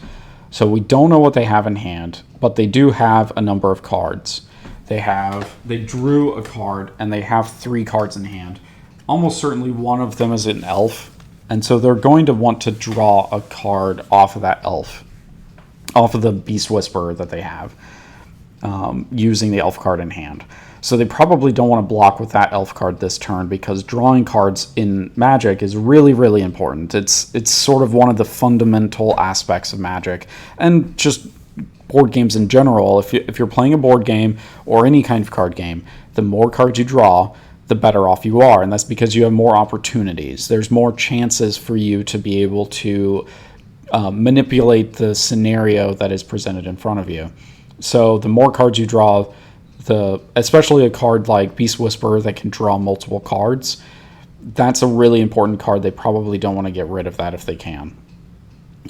So we don't know what they have in hand, but they do have a number of cards. they drew a card, and they have 3 cards in hand. Almost certainly one of them is an elf, and so they're going to want to draw a card off of that elf, off of the Beast Whisperer that they have, using the elf card in hand. So they probably don't want to block with that elf card this turn, because drawing cards in Magic is really, really important. It's sort of one of the fundamental aspects of Magic, and just board games in general. If you're playing a board game or any kind of card game, the more cards you draw, the better off you are, and that's because you have more opportunities. There's more chances for you to be able to manipulate the scenario that is presented in front of you. So the more cards you draw, especially a card like Beast Whisperer that can draw multiple cards, that's a really important card. They probably don't want to get rid of that if they can,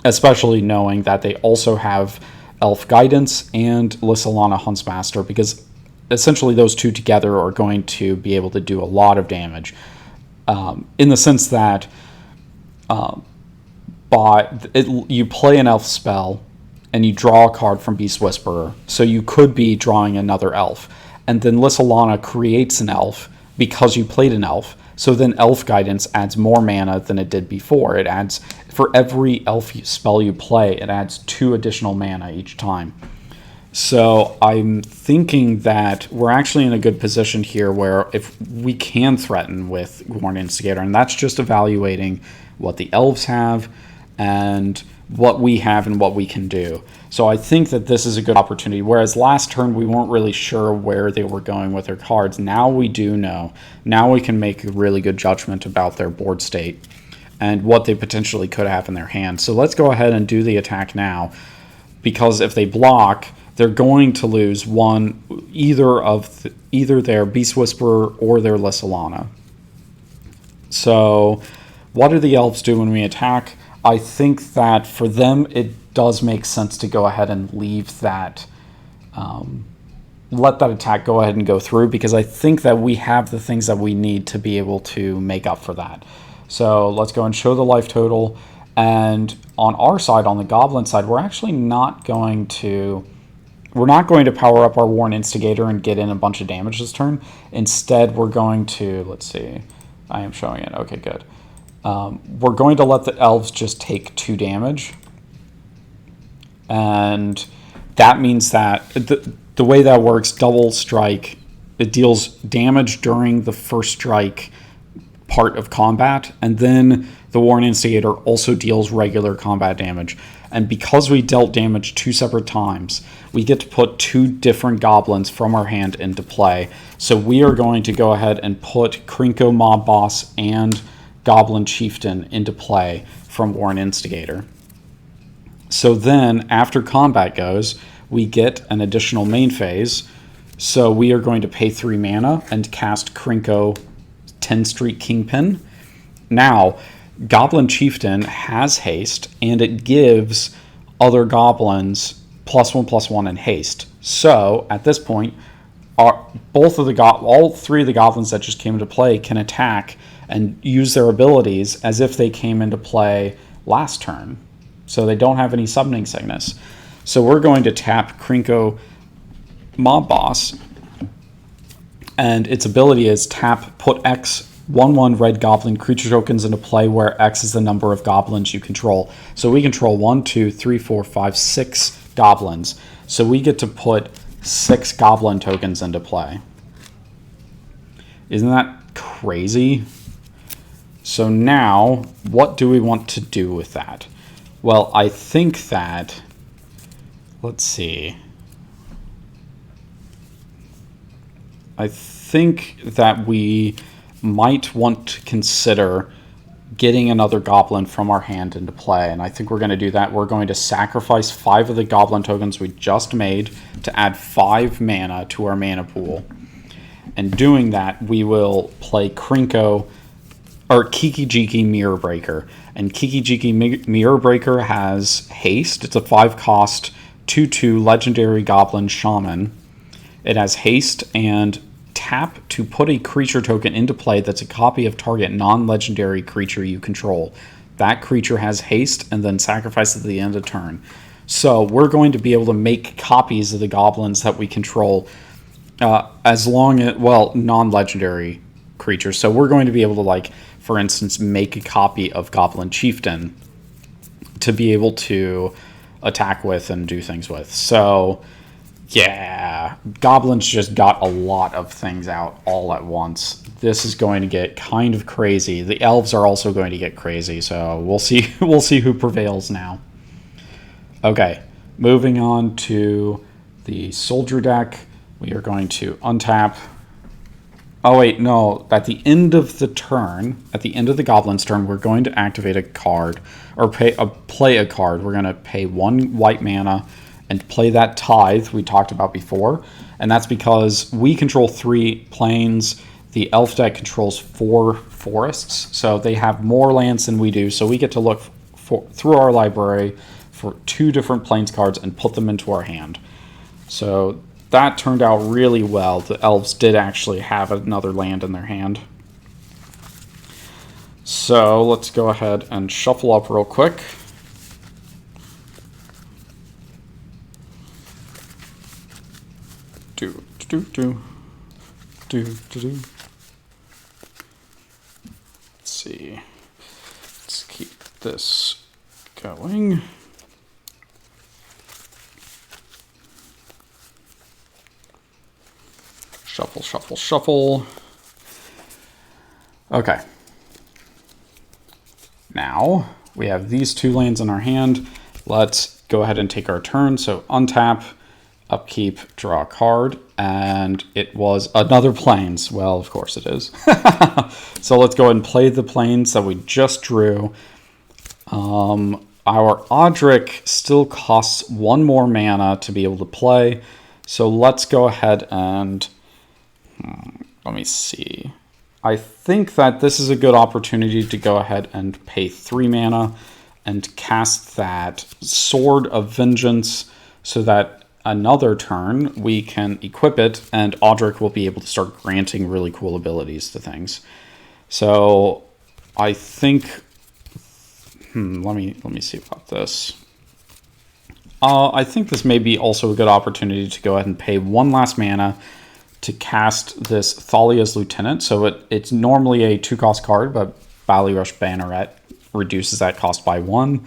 especially knowing that they also have Elf Guidance and Lissalana Huntsmaster, because essentially those two together are going to be able to do a lot of damage, in the sense that you play an elf spell and you draw a card from Beast Whisperer, so you could be drawing another elf, and then Lissalana creates an elf because you played an elf, so then Elf Guidance adds more mana than it did before. It adds, for every elf spell you play, it adds 2 additional mana each time. So I'm thinking that we're actually in a good position here where if we can threaten with Gorn Instigator, and that's just evaluating what the elves have and what we have and what we can do. So I think that this is a good opportunity, whereas last turn we weren't really sure where they were going with their cards. Now we do know. Now we can make a really good judgment about their board state and what they potentially could have in their hand. So let's go ahead and do the attack now, because if they block, they're going to lose either their Beast Whisperer or their Lissalana. So what do the elves do when we attack? I think that for them it does make sense to go ahead and leave that, let that attack go ahead and go through, because I think that we have the things that we need to be able to make up for that. So let's go and show the life total, and on our side, on the Goblin side, we're actually not going to power up our Worn Instigator and get in a bunch of damage this turn. Instead, we're going to, let's see, I am showing it, okay, good. We're going to let the elves just take 2 damage, and that means that the way that works, double strike, it deals damage during the first strike part of combat, and then the Worn Instigator also deals regular combat damage. And because we dealt damage 2 separate times, we get to put 2 different goblins from our hand into play. So we are going to go ahead and put Krinko Mob Boss and Goblin Chieftain into play from Worn Instigator. So then, after combat goes, we get an additional main phase. So we are going to pay 3 mana and cast Krinko 10 Street Kingpin. Now, Goblin Chieftain has haste, and it gives other goblins +1/+1 in haste. So, at this point, all 3 of the goblins that just came into play can attack and use their abilities as if they came into play last turn. So they don't have any summoning sickness. So we're going to tap Krinko Mob Boss, and its ability is tap, put X 1/1 red goblin creature tokens into play, where X is the number of goblins you control. So we control 1, 2, 3, 4, 5, 6 goblins. So we get to put 6 goblin tokens into play. Isn't that crazy? So now, what do we want to do with that? Well, I think that, let's see. I think that we might want to consider getting another goblin from our hand into play, and I think we're going to do that. We're going to sacrifice 5 of the goblin tokens we just made to add 5 mana to our mana pool. And doing that, we will play Krinko, or Kiki-Jiki Mirror Breaker. And Kiki-Jiki Mirror Breaker has haste. It's a 5-cost 2/2 legendary goblin shaman. It has haste and tap to put a creature token into play that's a copy of target non-legendary creature you control. That creature has haste and then sacrifice at the end of turn. So we're going to be able to make copies of the goblins that we control As long as, well, non-legendary creatures. So we're going to be able to, like, for instance, make a copy of Goblin Chieftain to be able to attack with and do things with. So, yeah, Goblins just got a lot of things out all at once. This is going to get kind of crazy. The Elves are also going to get crazy, so we'll see. We'll see who prevails now. Okay, moving on to the Soldier deck. We are going to untap. Oh wait, no. At the end of the turn, at the end of the Goblin's turn, we're going to activate a card, or play a card. We're going to pay 1 white mana and play that Tithe we talked about before. And that's because we control 3 planes. The Elf deck controls 4 forests, so they have more lands than we do. So we get to look through our library for 2 different planes cards and put them into our hand. So that turned out really well. The Elves did actually have another land in their hand. So let's go ahead and shuffle up real quick. Let's see. Let's keep this going. Shuffle, shuffle, shuffle. Okay. Now, we have these 2 lands in our hand. Let's go ahead and take our turn. So untap, upkeep, draw a card, and it was another plains. Well, of course it is. So let's go ahead and play the plains that we just drew. Our Oddrick still costs 1 more mana to be able to play. So let's go ahead and... let me see. I think that this is a good opportunity to go ahead and pay 3 mana and cast that Sword of Vengeance so that another turn we can equip it and Oddrick will be able to start granting really cool abilities to things. So I think... let me see about this. I think this may be also a good opportunity to go ahead and pay 1 last mana to cast this Thalia's Lieutenant. So it's normally a 2-cost card, but Ballyrush Banneret reduces that cost by 1.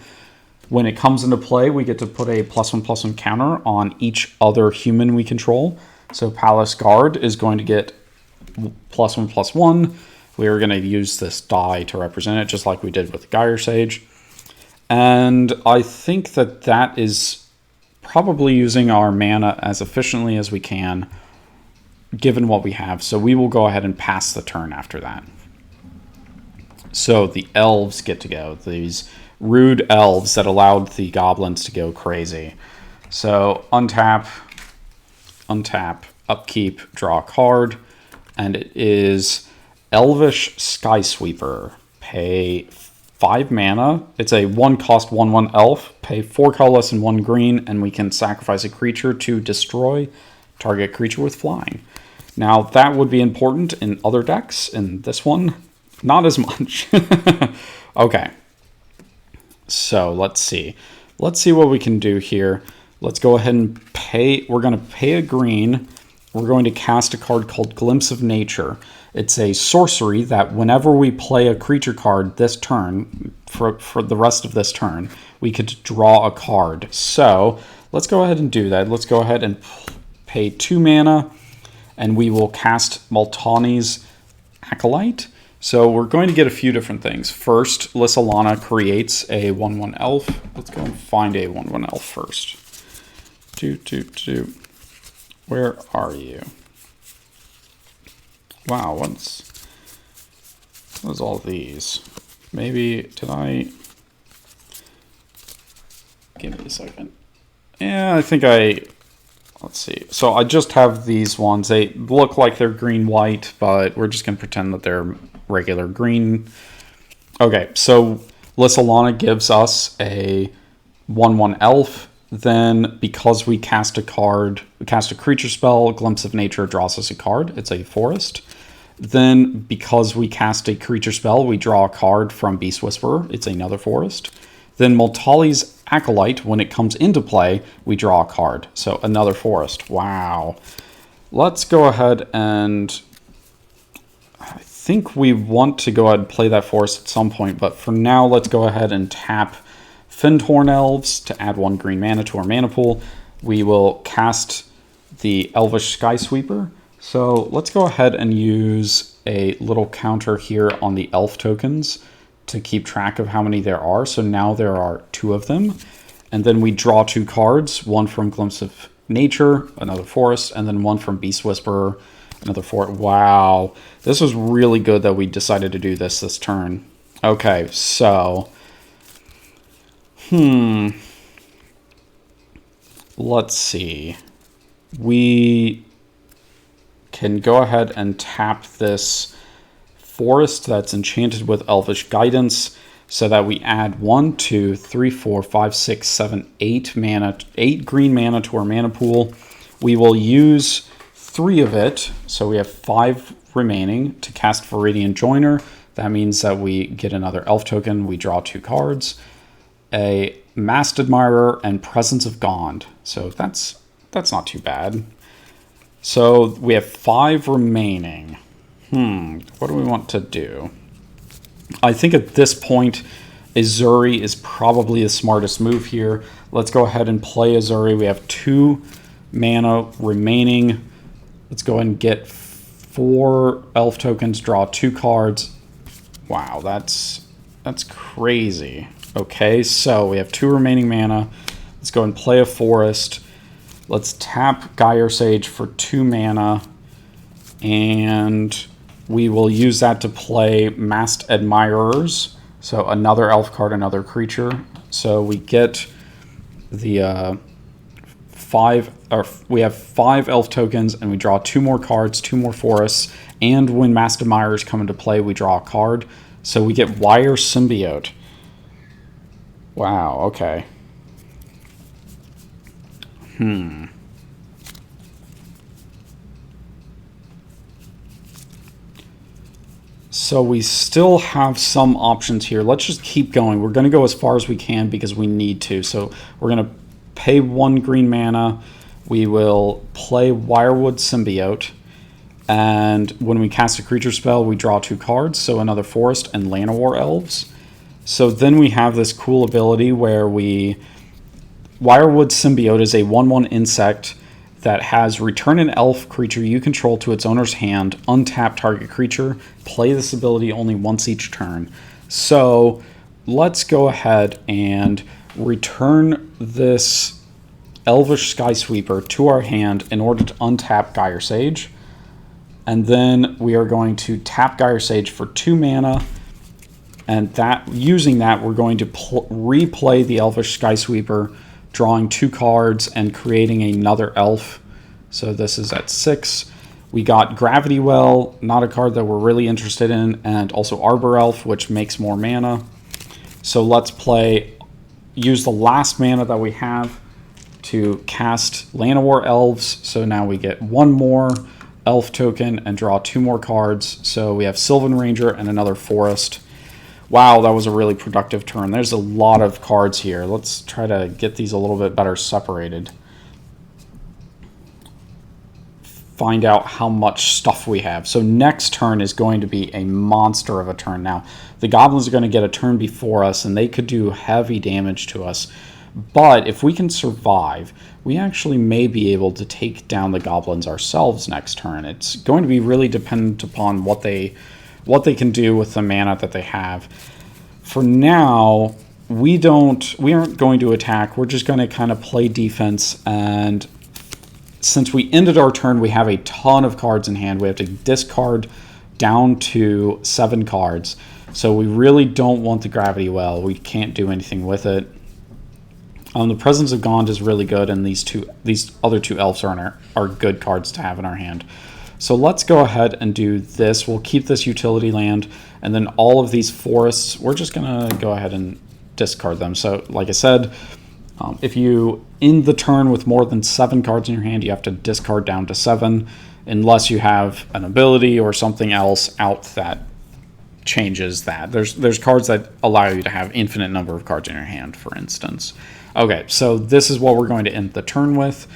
When it comes into play, we get to put a +1/+1 counter on each other human we control. So Palace Guard is going to get +1/+1. We are going to use this die to represent it, just like we did with Geyer Sage. And I think that that is probably using our mana as efficiently as we can, given what we have. So we will go ahead and pass the turn after that. So the Elves get to go. These rude Elves that allowed the Goblins to go crazy. So untap, upkeep, draw a card. And it is Elvish Skysweeper. Pay 5 mana. It's a 1-cost 1/1 elf. Pay 4 colorless and 1 green, and we can sacrifice a creature to destroy target creature with flying. Now, that would be important in other decks. In this one, not as much. Okay. So, let's see. Let's see what we can do here. Let's go ahead and pay. We're going to pay a green. We're going to cast a card called Glimpse of Nature. It's a sorcery that whenever we play a creature card this turn, for the rest of this turn, we could draw a card. So, let's go ahead and do that. Let's go ahead and pay 2 mana. And we will cast Multani's Acolyte. So we're going to get a few different things. First, Lissalana creates a 1/1 elf. Let's go and find a 1/1 elf first. Where are you? Wow, what is all these? Maybe, did I... Give me a second. Yeah, I think I... Let's see. So I just have these ones. They look like they're green-white, but we're just going to pretend that they're regular green. Okay, so Lissalana gives us a 1/1 elf. Then, because we cast a card, we cast a creature spell, Glimpse of Nature draws us a card. It's a forest. Then, because we cast a creature spell, we draw a card from Beast Whisperer. It's another forest. Then Multali's Acolyte, when it comes into play, we draw a card. So another forest. Wow. let's go ahead and I think we want to go ahead and play that forest at some point, but for now, let's go ahead and tap Fintorn Elves to add 1 green mana to our mana pool. We will cast the Elvish Skysweeper. So let's go ahead and use a little counter here on the elf tokens to keep track of how many there are. So now there are 2 of them. And then we draw 2 cards, one from Glimpse of Nature, another forest, and then one from Beast Whisperer, another forest. Wow, this was really good that we decided to do this turn. Okay, so let's see. We can go ahead and tap this forest that's enchanted with Elvish Guidance so that we add 1, 2, 3, 4, 5, 6, 7, 8 mana, 8 green mana to our mana pool. We will use 3 of it, so we have 5 remaining to cast Viridian Joiner. That means that we get another elf token, we draw 2 cards, a Masked Admirer, and Presence of Gond. So that's not too bad. So we have 5 remaining. What do we want to do? I think at this point, Azure is probably the smartest move here. Let's go ahead and play Azure. We have 2 mana remaining. Let's go ahead and get 4 elf tokens, draw 2 cards. Wow, that's crazy. Okay, so we have 2 remaining mana. Let's go and play a forest. Let's tap Geyer Sage for 2 mana. And we will use that to play Masked Admirers. So another elf card, another creature. So we get the we have 5 elf tokens, and we draw 2 more cards, 2 more forests. And when Masked Admirers come into play, we draw a card. So we get Wire Symbiote. Wow, okay. So we still have some options here. Let's just keep going. We're going to go as far as we can because we need to. So we're going to pay 1 green mana. We will play Wirewood Symbiote. And when we cast a creature spell, we draw 2 cards. So another forest and Llanowar Elves. So then we have this cool ability where Wirewood Symbiote is a 1/1 insect that has return an elf creature you control to its owner's hand, untap target creature, play this ability only once each turn. So let's go ahead and return this Elvish Skysweeper to our hand in order to untap Geyer Sage. And then we are going to tap Geyer Sage for 2 mana. And using that, we're going to replay the Elvish Skysweeper, drawing 2 cards and creating another elf. So this is at 6. We got Gravity Well, not a card that we're really interested in, and also Arbor Elf, which makes more mana. So let's use the last mana that we have to cast Llanowar Elves. So now we get 1 more elf token and draw 2 more cards. So we have Sylvan Ranger and another forest. Wow, that was a really productive turn. There's a lot of cards here. Let's try to get these a little bit better separated. Find out how much stuff we have. So next turn is going to be a monster of a turn. Now, the Goblins are going to get a turn before us, and they could do heavy damage to us. But if we can survive, we actually may be able to take down the Goblins ourselves next turn. It's going to be really dependent upon what they can do with the mana that they have. For now, we aren't going to attack. We're just going to kind of play defense. And since we ended our turn, we have a ton of cards in hand. We have to discard down to 7 cards. So we really don't want the Gravity Well. We can't do anything with it. The Presence of Gond is really good, and these other 2 elves are good cards to have in our hand. So let's go ahead and do this. We'll keep this utility land, and then all of these forests, we're just going to go ahead and discard them. So like I said, if you end the turn with more than 7 cards in your hand, you have to discard down to 7, unless you have an ability or something else out that changes that. There's cards that allow you to have infinite number of cards in your hand, for instance. Okay, so this is what we're going to end the turn with.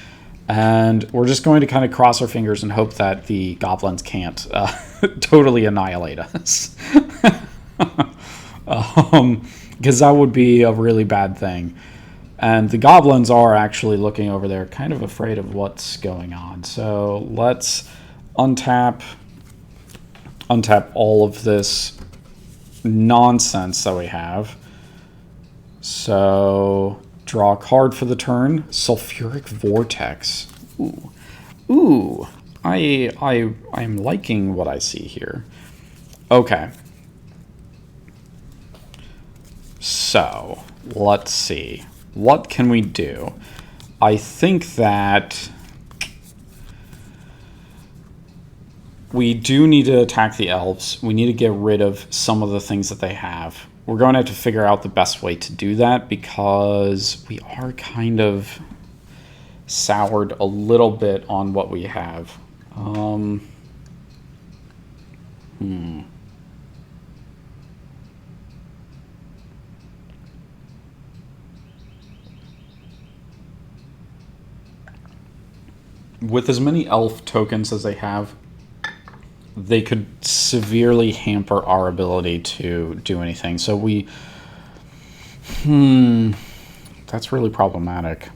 And we're just going to kind of cross our fingers and hope that the goblins can't totally annihilate us. Because that would be a really bad thing. And the goblins are actually looking over there, kind of afraid of what's going on. So let's untap all of this nonsense that we have. So draw a card for the turn. Sulfuric Vortex. Ooh. I'm liking what I see here. Okay. So let's see. What can we do? I think that we do need to attack the elves. We need to get rid of some of the things that they have. We're going to have to figure out the best way to do that because we are kind of soured a little bit on what we have. With as many elf tokens as they have, they could severely hamper our ability to do anything. So we... that's really problematic.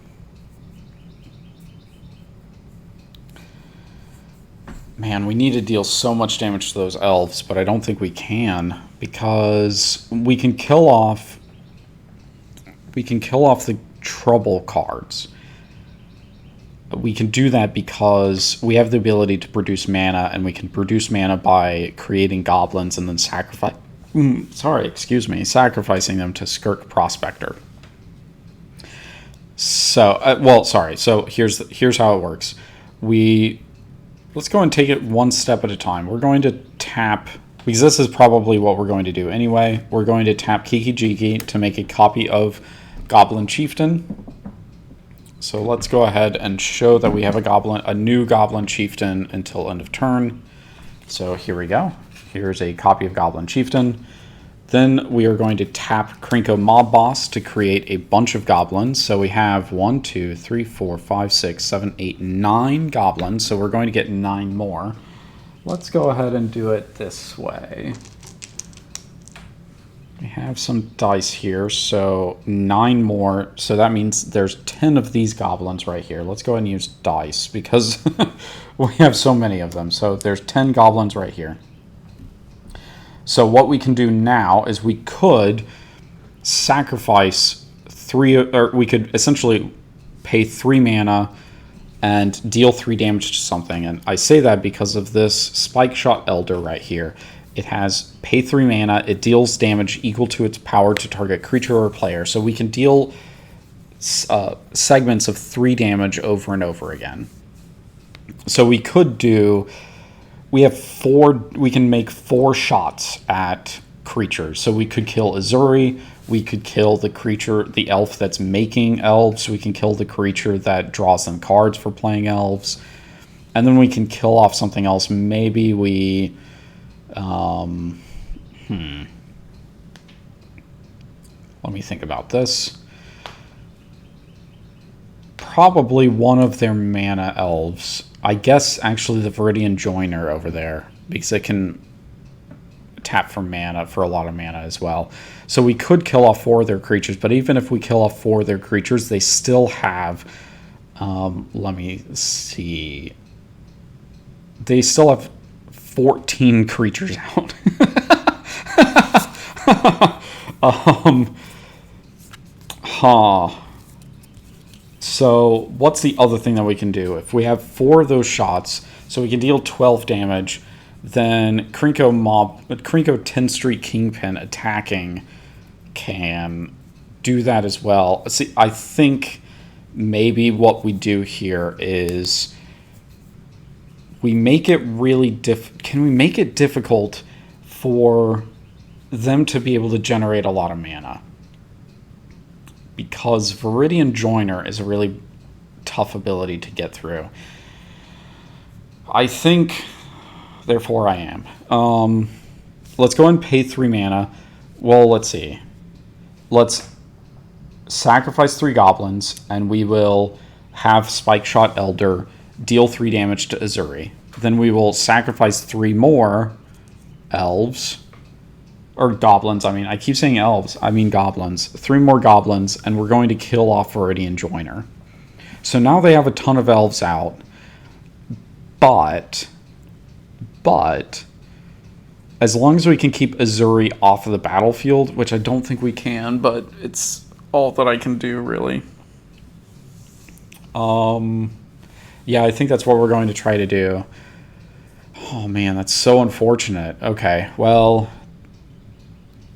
Man, we need to deal so much damage to those elves, but I don't think we can, because we can kill off the trouble cards. We can do that because we have the ability to produce mana, and we can produce mana by creating goblins and then sacrificing them to Skirk Prospector. So, So here's how it works. Let's go and take it one step at a time. We're going to tap, because this is probably what we're going to do anyway. We're going to tap Kiki Jiki to make a copy of Goblin Chieftain. So let's go ahead and show that we have a new Goblin Chieftain until end of turn. So here we go. Here's a copy of Goblin Chieftain. Then we are going to tap Krinko Mob Boss to create a bunch of goblins. So we have 1, 2, 3, 4, 5, 6, 7, 8, 9 goblins. So we're going to get 9 more. Let's go ahead and do it this way. We have some dice here, so 9 more. So that means there's 10 of these goblins right here. Let's go ahead and use dice because we have so many of them. So there's 10 goblins right here. So what we can do now is we could sacrifice 3, or we could essentially pay 3 mana and deal 3 damage to something. And I say that because of this Spike Shot Elder right here. It has pay 3 mana, it deals damage equal to its power to target creature or player. So we can deal segments of 3 damage over and over again. So we could do, we can make 4 shots at creatures. So we could kill Azure, we could kill the creature, the elf that's making elves, we can kill the creature that draws them cards for playing elves, and then we can kill off something else. Maybe we... Let me think about this. Probably one of their mana elves. I guess actually the Viridian Joiner over there, because it can tap for mana, for a lot of mana as well. So we could kill off 4 of their creatures, but even if we kill off 4 of their creatures, they still have... let me see. They still have 14 creatures out. So what's the other thing that we can do? If we have 4 of those shots, so we can deal 12 damage, then Krinko 10th Street Kingpin attacking can do that as well. See, I think maybe what we do here is we make it really can we make it difficult for them to be able to generate a lot of mana? Because Viridian Joiner is a really tough ability to get through. I think, therefore I am. Let's go and pay 3 mana. Well, let's see. Let's sacrifice 3 goblins, and we will have Spike Shot Elder, deal 3 damage to Azure. Then we will sacrifice 3 more elves, or goblins. I mean, I keep saying elves, I mean goblins. 3 more goblins, and we're going to kill off Viridian Joiner. So now they have a ton of elves out, but as long as we can keep Azure off of the battlefield, which I don't think we can, but it's all that I can do, really. Yeah, I think that's what we're going to try to do. Oh man, that's so unfortunate. Okay, well,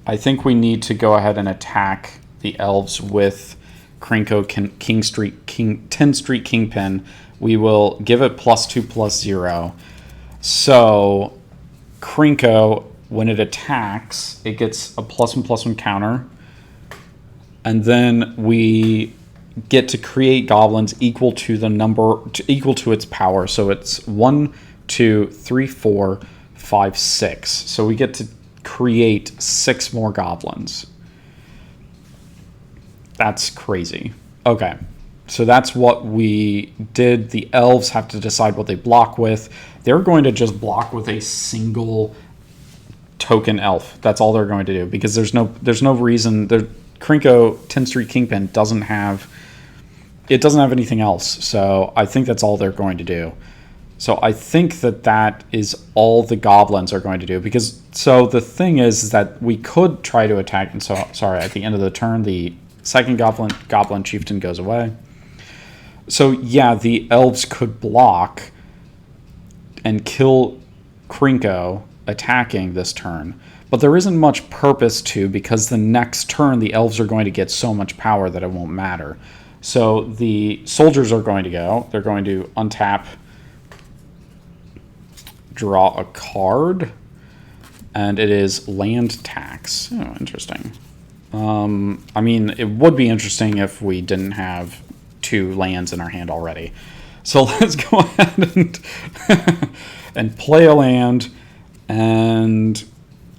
I think we need to go ahead and attack the elves with Krinko 10 Street Kingpin. We will give it +2/+0. So Krinko, when it attacks, it gets a +1/+1 counter. And then we get to create goblins equal to the number, equal to its power. So it's 1, 2, 3, 4, 5, 6. So we get to create 6 more goblins. That's crazy. Okay, so that's what we did. The elves have to decide what they block with. They're going to just block with a single token elf. That's all they're going to do, because there's no reason. Krinko 10 Street Kingpin doesn't have anything else. So I think that's all they're going to do. So I think that is all the goblins are going to do, because so the thing is that we could try to attack, and so sorry, at the end of the turn the second goblin chieftain goes away. So yeah, the elves could block and kill Krinko attacking this turn, but there isn't much purpose to, because the next turn the elves are going to get so much power that it won't matter. So the soldiers are going to go. They're going to untap, draw a card, and it is land tax. Oh, interesting. I mean, it would be interesting if we didn't have 2 lands in our hand already. So let's go ahead and play a land, and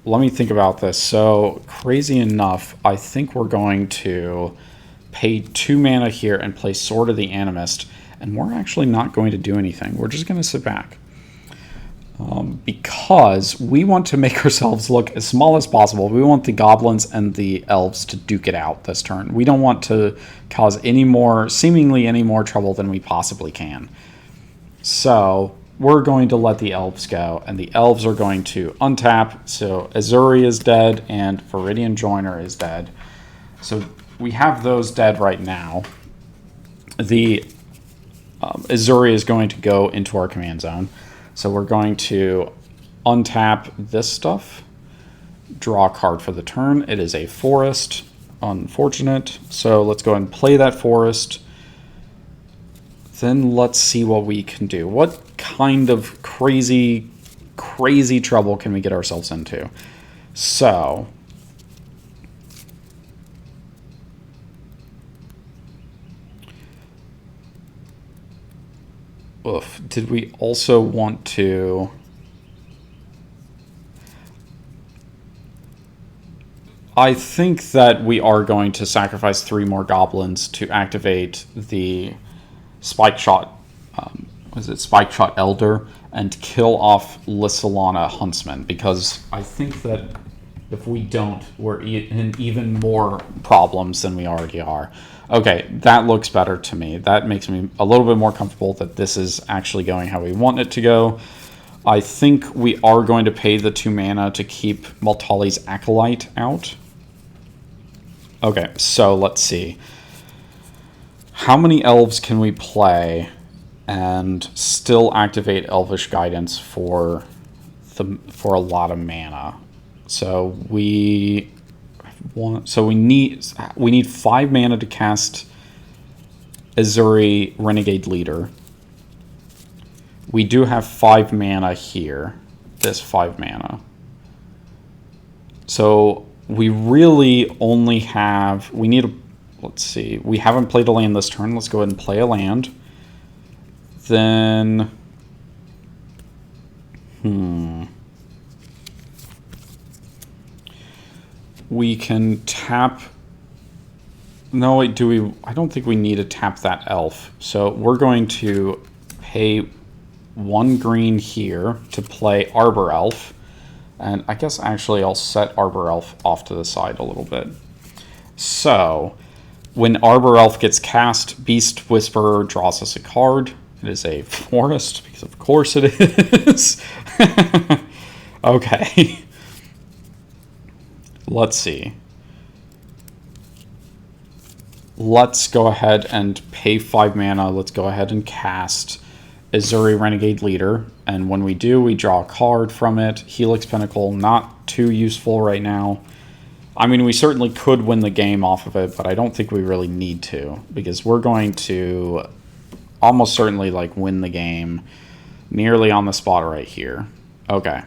let me think about this. So crazy enough, I think we're going to pay 2 mana here and play Sword of the Animist, and we're actually not going to do anything. We're just going to sit back. Because we want to make ourselves look as small as possible. We want the goblins and the elves to duke it out this turn. We don't want to cause seemingly any more trouble than we possibly can. So we're going to let the elves go, and the elves are going to untap. So Azure is dead, and Viridian Joiner is dead. So we have those dead right now. The Azure is going to go into our command zone. So we're going to untap this stuff, draw a card for the turn. It is a forest. Unfortunate. So let's go ahead and play that forest. Then let's see what we can do. What kind of crazy trouble can we get ourselves into? So did we also want to... I think that we are going to sacrifice 3 more goblins to activate the Spike Shot, Spike Shot Elder, and kill off Lissalana Huntsman, because I think that if we don't, we're in even more problems than we already are. Okay, that looks better to me. That makes me a little bit more comfortable that this is actually going how we want it to go. I think we are going to pay the 2 mana to keep Maltali's Acolyte out. Okay, so let's see. How many elves can we play and still activate Elvish Guidance for a lot of mana? So we need 5 mana to cast Azure Renegade Leader. We do have 5 mana here. This 5 mana. So we really only have... We need a... Let's see. We haven't played a land this turn. Let's go ahead and play a land. Then... We can tap No, wait, do we... I don't think we need to tap that elf. So we're going to pay 1 green here to play Arbor Elf. And I guess actually I'll set Arbor Elf off to the side a little bit. So, when Arbor Elf gets cast, Beast Whisperer draws us a card. It is a forest, because of course it is. Okay. Let's see. Let's go ahead and pay 5 mana. Let's go ahead and cast Azure Renegade Leader. And when we do, we draw a card from it. Helix Pinnacle, not too useful right now. I mean, we certainly could win the game off of it, but I don't think we really need to, because we're going to almost certainly like win the game nearly on the spot right here. Okay.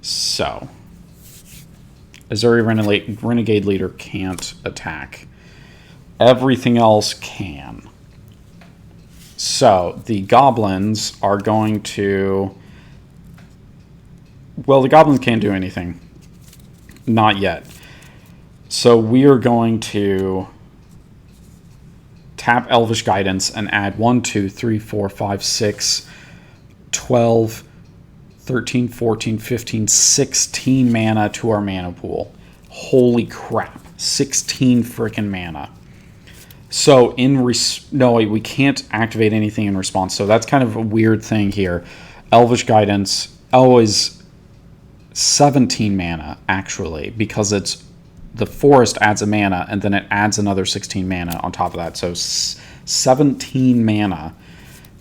So, Azure Renegade Leader can't attack. Everything else can. So, the Goblins are going to... Well, the Goblins can't do anything. Not yet. So we are going to tap Elvish Guidance and add 1, 2, 3, 4, 5, 6, 12, 13, 14, 15, 16 mana to our mana pool. Holy crap. 16 frickin' mana. So no, wait, we can't activate anything in response. So that's kind of a weird thing here. Elvish Guidance always 17 mana, actually, because it's the forest adds a mana, and then it adds another 16 mana on top of that. So 17 mana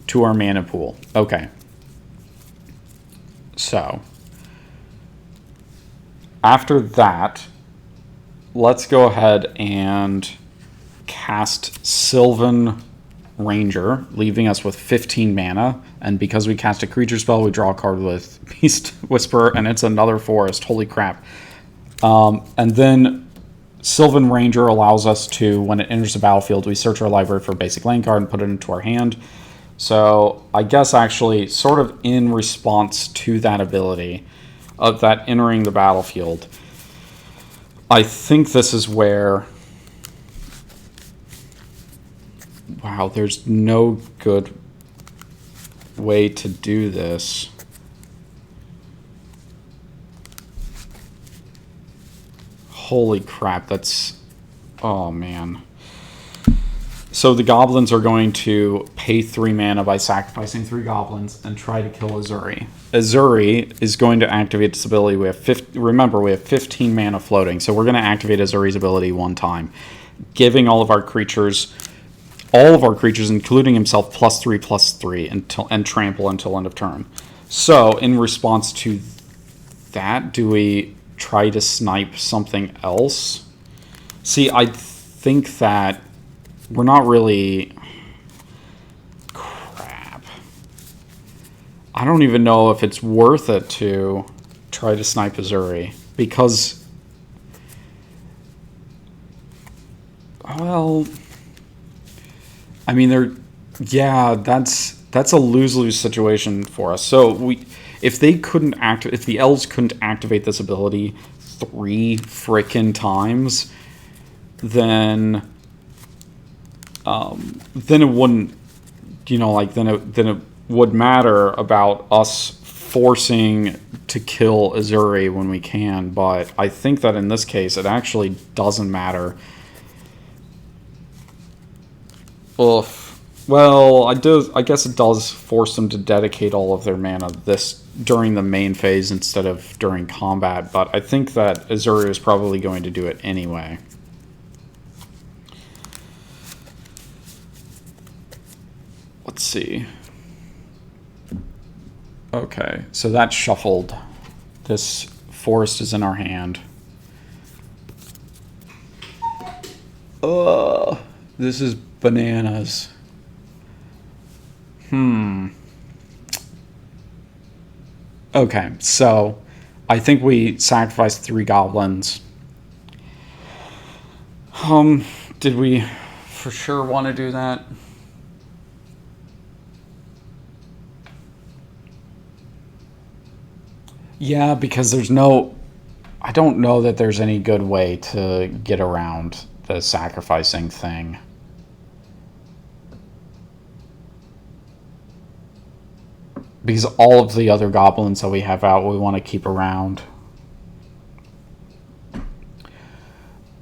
to our mana pool. Okay. So, after that, let's go ahead and cast Sylvan Ranger, leaving us with 15 mana. And because we cast a creature spell, we draw a card with Beast Whisperer, and it's another forest. Holy crap. And then Sylvan Ranger allows us to, when it enters the battlefield, we search our library for a basic land card and put it into our hand. So I guess actually sort of in response to that ability of that entering the battlefield, I think this is where... Wow, there's no good way to do this. Holy crap, that's... Oh, man. So the Goblins are going to pay 3 mana by sacrificing 3 Goblins and try to kill Azure. Azure is going to activate this ability. Remember, we have 15 mana floating, so we're going to activate Azure's ability 1 time, giving all of our creatures, including himself, +3/+3 and trample until end of turn. So, in response to that, do we try to snipe something else? See, I think that we're not really... Crap. I don't even know if it's worth it to try to snipe Azure, because... Well... I mean, yeah, that's a lose-lose situation for us. So if the elves couldn't activate this ability 3 frickin' times, then it wouldn't, then it would matter about us forcing to kill Azure when we can. But I think that in this case, it actually doesn't matter. Oof. Well, I guess it does force them to dedicate all of their mana during the main phase instead of during combat, but I think that Azure is probably going to do it anyway. Let's see. Okay, so that's shuffled. This forest is in our hand. This is bananas. Okay, so I think we sacrificed 3 Goblins. Did we for sure want to do that? Yeah, because there's no... I don't know that there's any good way to get around the sacrificing thing. Because all of the other goblins that we have out, we want to keep around.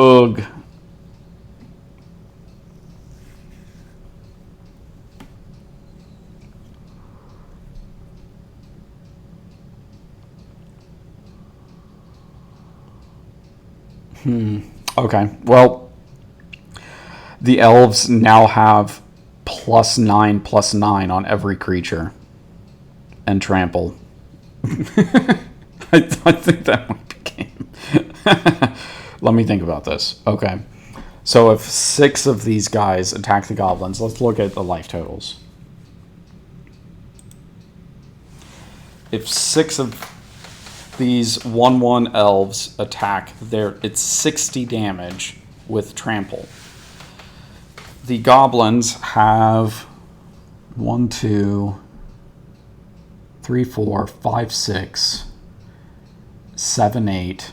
Ugh. Okay, well, the elves now have +9/+9 on every creature. And trample. I think that might be game. Let me think about this. Okay, so if 6 of these guys attack the goblins, let's look at the life totals. If 6 of these 1/1 elves attack, it's 60 damage with trample. The goblins have 1, 2, 3, 4, 5, 6, 7, 8.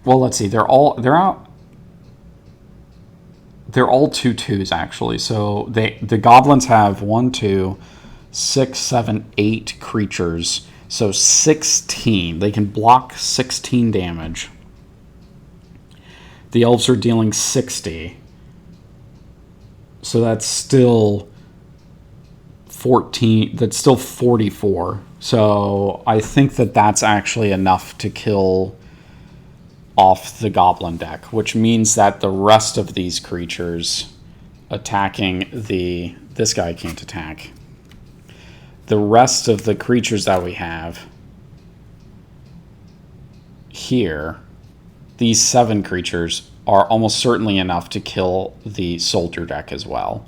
Well, let's see. They're all 2/2s actually. So the goblins have 1, 2, 6, 7, 8 creatures. So 16. They can block 16 damage. The elves are dealing 60. So that's still 14. That's still 44. So I think that that's actually enough to kill off the goblin deck, which means that the rest of these creatures attacking this guy can't attack. The rest of the creatures that we have here, these 7 creatures, are almost certainly enough to kill the soldier deck as well.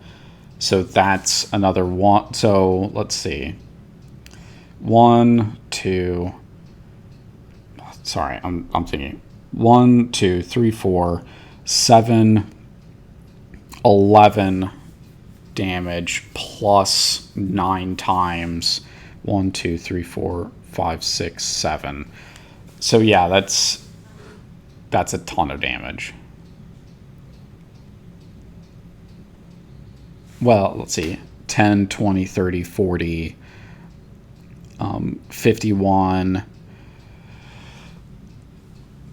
So that's another one. So let's see. 1, 2. Sorry, I'm thinking. 1, 2, 3, 4, 7, 11 damage plus 9 times 1, 2, 3, 4, 5, 6, 7. So yeah, that's a ton of damage. Well, let's see. 10, 20, 30, 40, 51,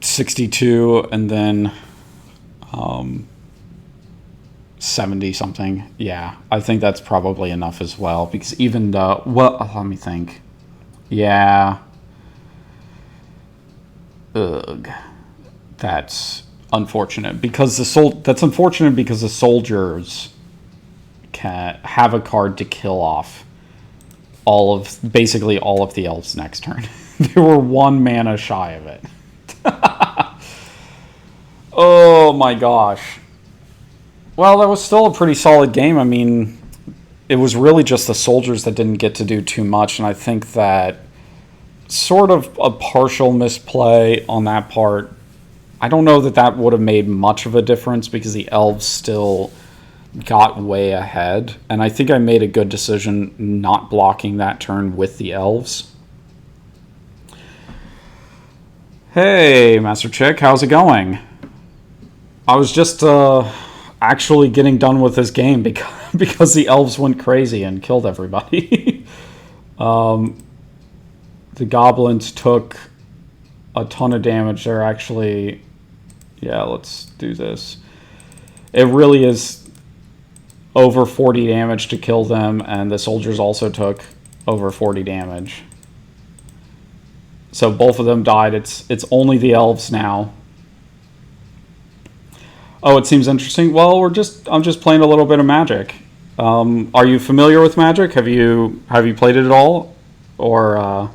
62, and then 70 something. Yeah, I think that's probably enough as well, because even though, well, let me think. Yeah. Ugh. That's unfortunate because the soldiers can have a card to kill off basically all of the elves next turn. They were 1 mana shy of it. Oh my gosh. Well, that was still a pretty solid game. I mean, it was really just the soldiers that didn't get to do too much, and I think that sort of a partial misplay on that part. I don't know that would have made much of a difference because the elves still got way ahead, and I think I made a good decision not blocking that turn with the elves. Hey, Master Chick, how's it going? I was just actually getting done with this game because the elves went crazy and killed everybody. The goblins took a ton of damage. They're actually... Yeah, let's do this. It really is over 40 damage to kill them, and the soldiers also took over 40 damage. So both of them died. It's only the elves now. Oh, it seems interesting. Well, I'm just playing a little bit of Magic. Are you familiar with Magic? Have you played it at all? Or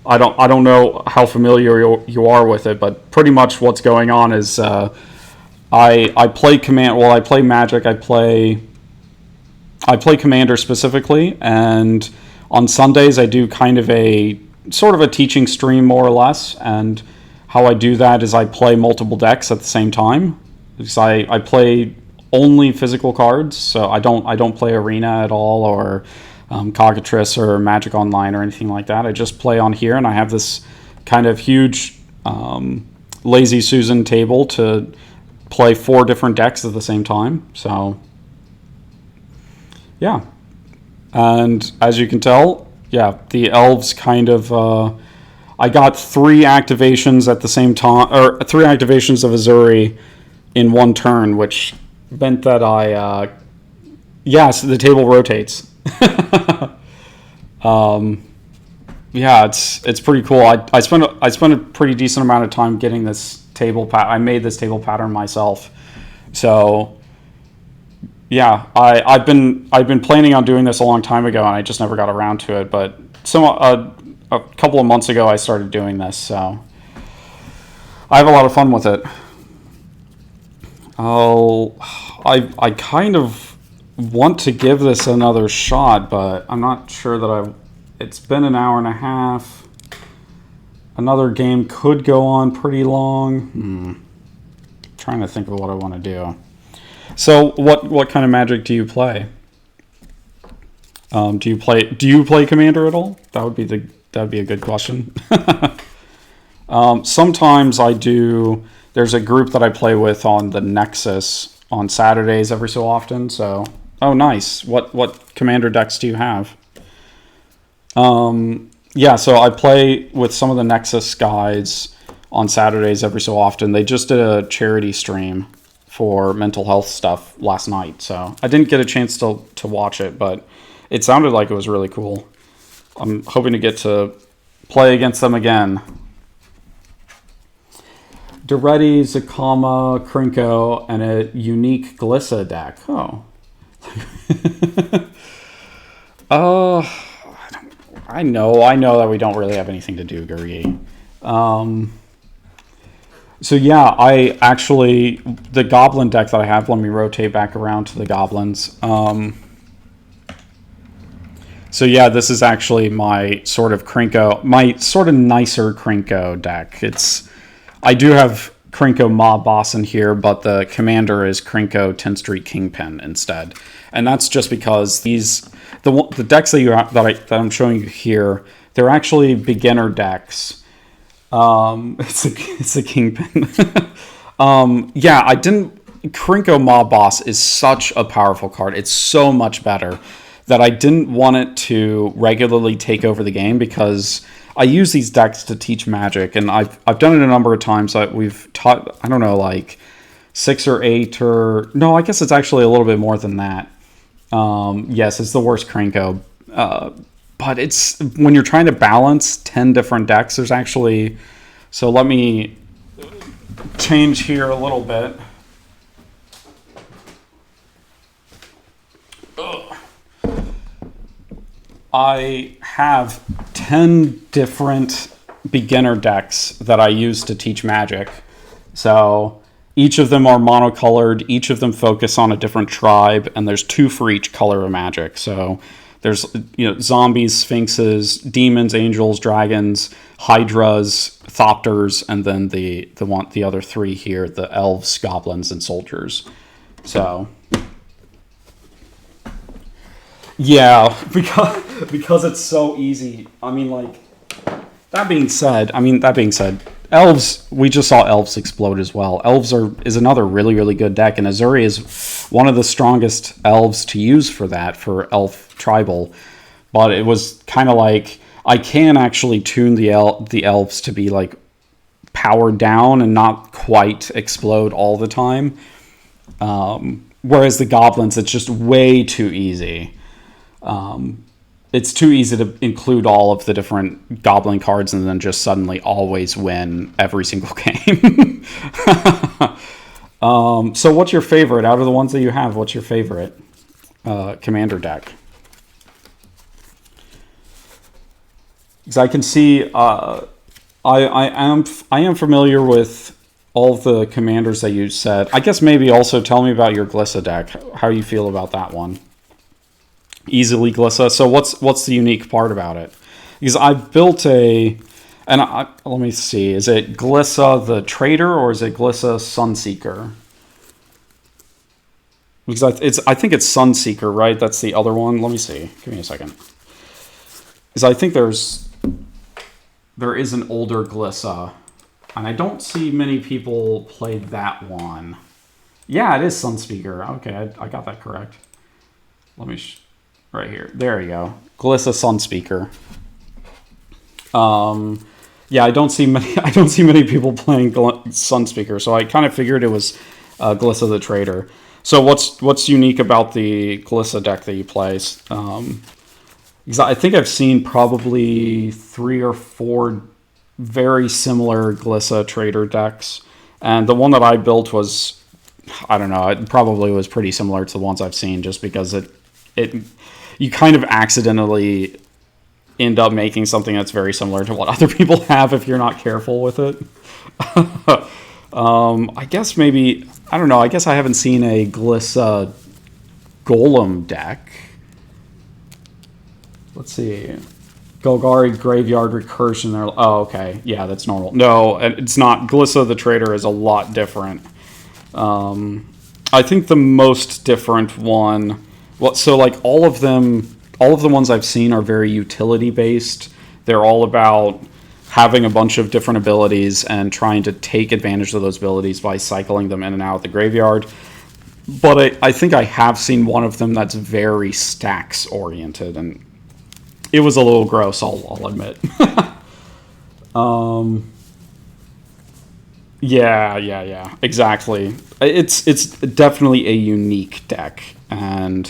I don't know how familiar you are with it, but pretty much what's going on is I play I play Magic. I play Commander specifically, and on Sundays I do kind of a sort of a teaching stream more or less. And how I do that is I play multiple decks at the same time. Because I play only physical cards, so I don't play Arena at all, or Cockatrice or Magic Online or anything like that. I just play on here, and I have this kind of huge Lazy Susan table to play 4 different decks at the same time. So, yeah. And as you can tell, yeah, the elves kind of... I got 3 activations at the same time, or 3 activations of Azure in one turn, which meant that I... yes, the table rotates. Yeah, it's pretty cool. I spent a pretty decent amount of time getting this table I made this table pattern myself. So yeah, I've been planning on doing this a long time ago, and I just never got around to it. But a couple of months ago, I started doing this, so I have a lot of fun with it. I kind of want to give this another shot, but I'm not sure that it's been an hour and a half. Another game could go on pretty long. Trying to think of what I want to do. So, what kind of Magic do you play? Do you play Commander at all? That'd be a good question. Sometimes I do. There's a group that I play with on the Nexus on Saturdays every so often. So, oh, nice. What Commander decks do you have? Yeah, so I play with some of the Nexus guys on Saturdays every so often. They just did a charity stream for mental health stuff last night, so I didn't get a chance to watch it, but it sounded like it was really cool. I'm hoping to get to play against them again. Duretti, Zakama, Krinko, and a unique Glissa deck. Oh. I know that we don't really have anything to do, Gurgi. So yeah, the Goblin deck that I have, let me rotate back around to the Goblins. So yeah, this is actually my sort of nicer Krinko deck. I do have Krinko Mob Boss in here, but the commander is Krinko 10th Street Kingpin instead. And that's just because the decks that I'm showing you here, they're actually beginner decks. It's a Kingpin. Yeah, Krinko Mob Boss is such a powerful card. It's so much better that I didn't want it to regularly take over the game, because I use these decks to teach Magic, and I've done it a number of times. We've taught, I don't know, like 6 or 8, or no, I guess it's actually a little bit more than that. Yes, it's the worst Krinko, but it's when you're trying to balance 10 different decks. There's actually, so let me change here a little bit. I have 10 different beginner decks that I use to teach Magic. So each of them are monocolored, each of them focus on a different tribe, and there's 2 for each color of Magic. So there's zombies, sphinxes, demons, angels, dragons, hydras, thopters, and then the other 3 here, the elves, goblins, and soldiers. So yeah, because it's so easy. I mean, like, that being said, Elves, we just saw Elves explode as well. Elves is another really, really good deck, and Azure is one of the strongest Elves to use for that, for Elf Tribal. But it was kind of like, I can actually tune the Elves to be, like, powered down and not quite explode all the time. Whereas the Goblins, it's just way too easy. It's too easy to include all of the different Goblin cards and then just suddenly always win every single game. So what's your favorite? Out of the ones that you have, what's your favorite Commander deck? Because I can see, I am familiar with all of the Commanders that you said. I guess maybe also tell me about your Glissa deck, how you feel about that one. Easily Glissa. So what's the unique part about it? Because I've built let me see. Is it Glissa the Trader or is it Glissa Sunseeker? Because I think it's Sunseeker, right? That's the other one. Let me see. Give me a second. Because I think there's there is an older Glissa, and I don't see many people play that one. Yeah, it is Sunspeaker. Okay, I got that correct. Let me right here. There you go. Glissa Sunspeaker. Yeah, I don't see many people playing Sunspeaker, so I kind of figured it was Glissa the Trader. So what's unique about the Glissa deck that you play? Because I think I've seen probably 3 or 4 very similar Glissa Trader decks, and the one that I built was, I don't know, it probably was pretty similar to the ones I've seen, just because you kind of accidentally end up making something that's very similar to what other people have if you're not careful with it. I guess maybe, I don't know, I guess I haven't seen a Glissa Golem deck. Let's see. Golgari Graveyard Recursion there. Oh, okay. Yeah, that's normal. No, it's not. Glissa the Trader is a lot different. I think the most different one, so like all of the ones I've seen are very utility based. They're all about having a bunch of different abilities and trying to take advantage of those abilities by cycling them in and out of the graveyard. But I think I have seen one of them that's very stacks oriented, and it was a little gross, I'll admit. Yeah, exactly. It's definitely a unique deck, and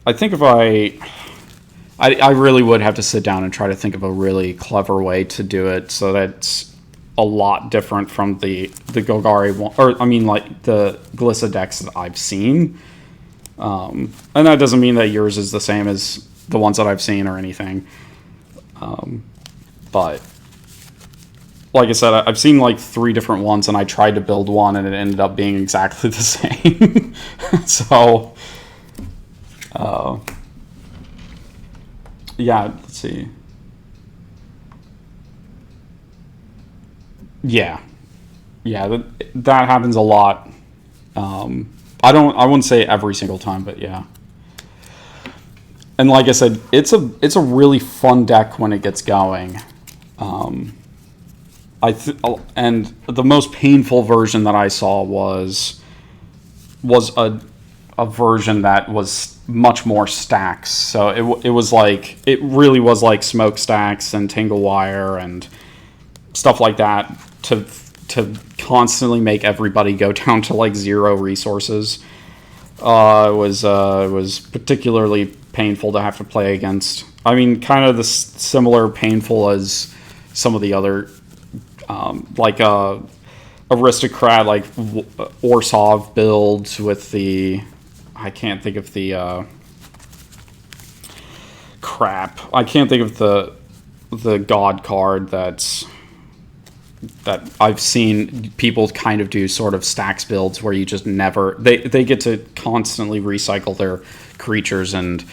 I think if I really would have to sit down and try to think of a really clever way to do it so that's a lot different from the Golgari one, or I mean like the Glissa decks that I've seen. And that doesn't mean that yours is the same as the ones that I've seen or anything. But like I said, I've seen like 3 different ones, and I tried to build one and it ended up being exactly the same. So, yeah, let's see. Yeah, that happens a lot. I wouldn't say every single time, but yeah. And like I said, it's a really fun deck when it gets going. And the most painful version that I saw was a version that was much more stacks. So it really was like smokestacks and Tingle Wire and stuff like that to constantly make everybody go down to like 0 resources. It was particularly painful to have to play against. I mean, kind of the similar painful as some of the other, like aristocrat, like Orsov builds with the, I can't think of the crap. I can't think of the god card that I've seen people kind of do sort of stacks builds where you just never, they get to constantly recycle their creatures and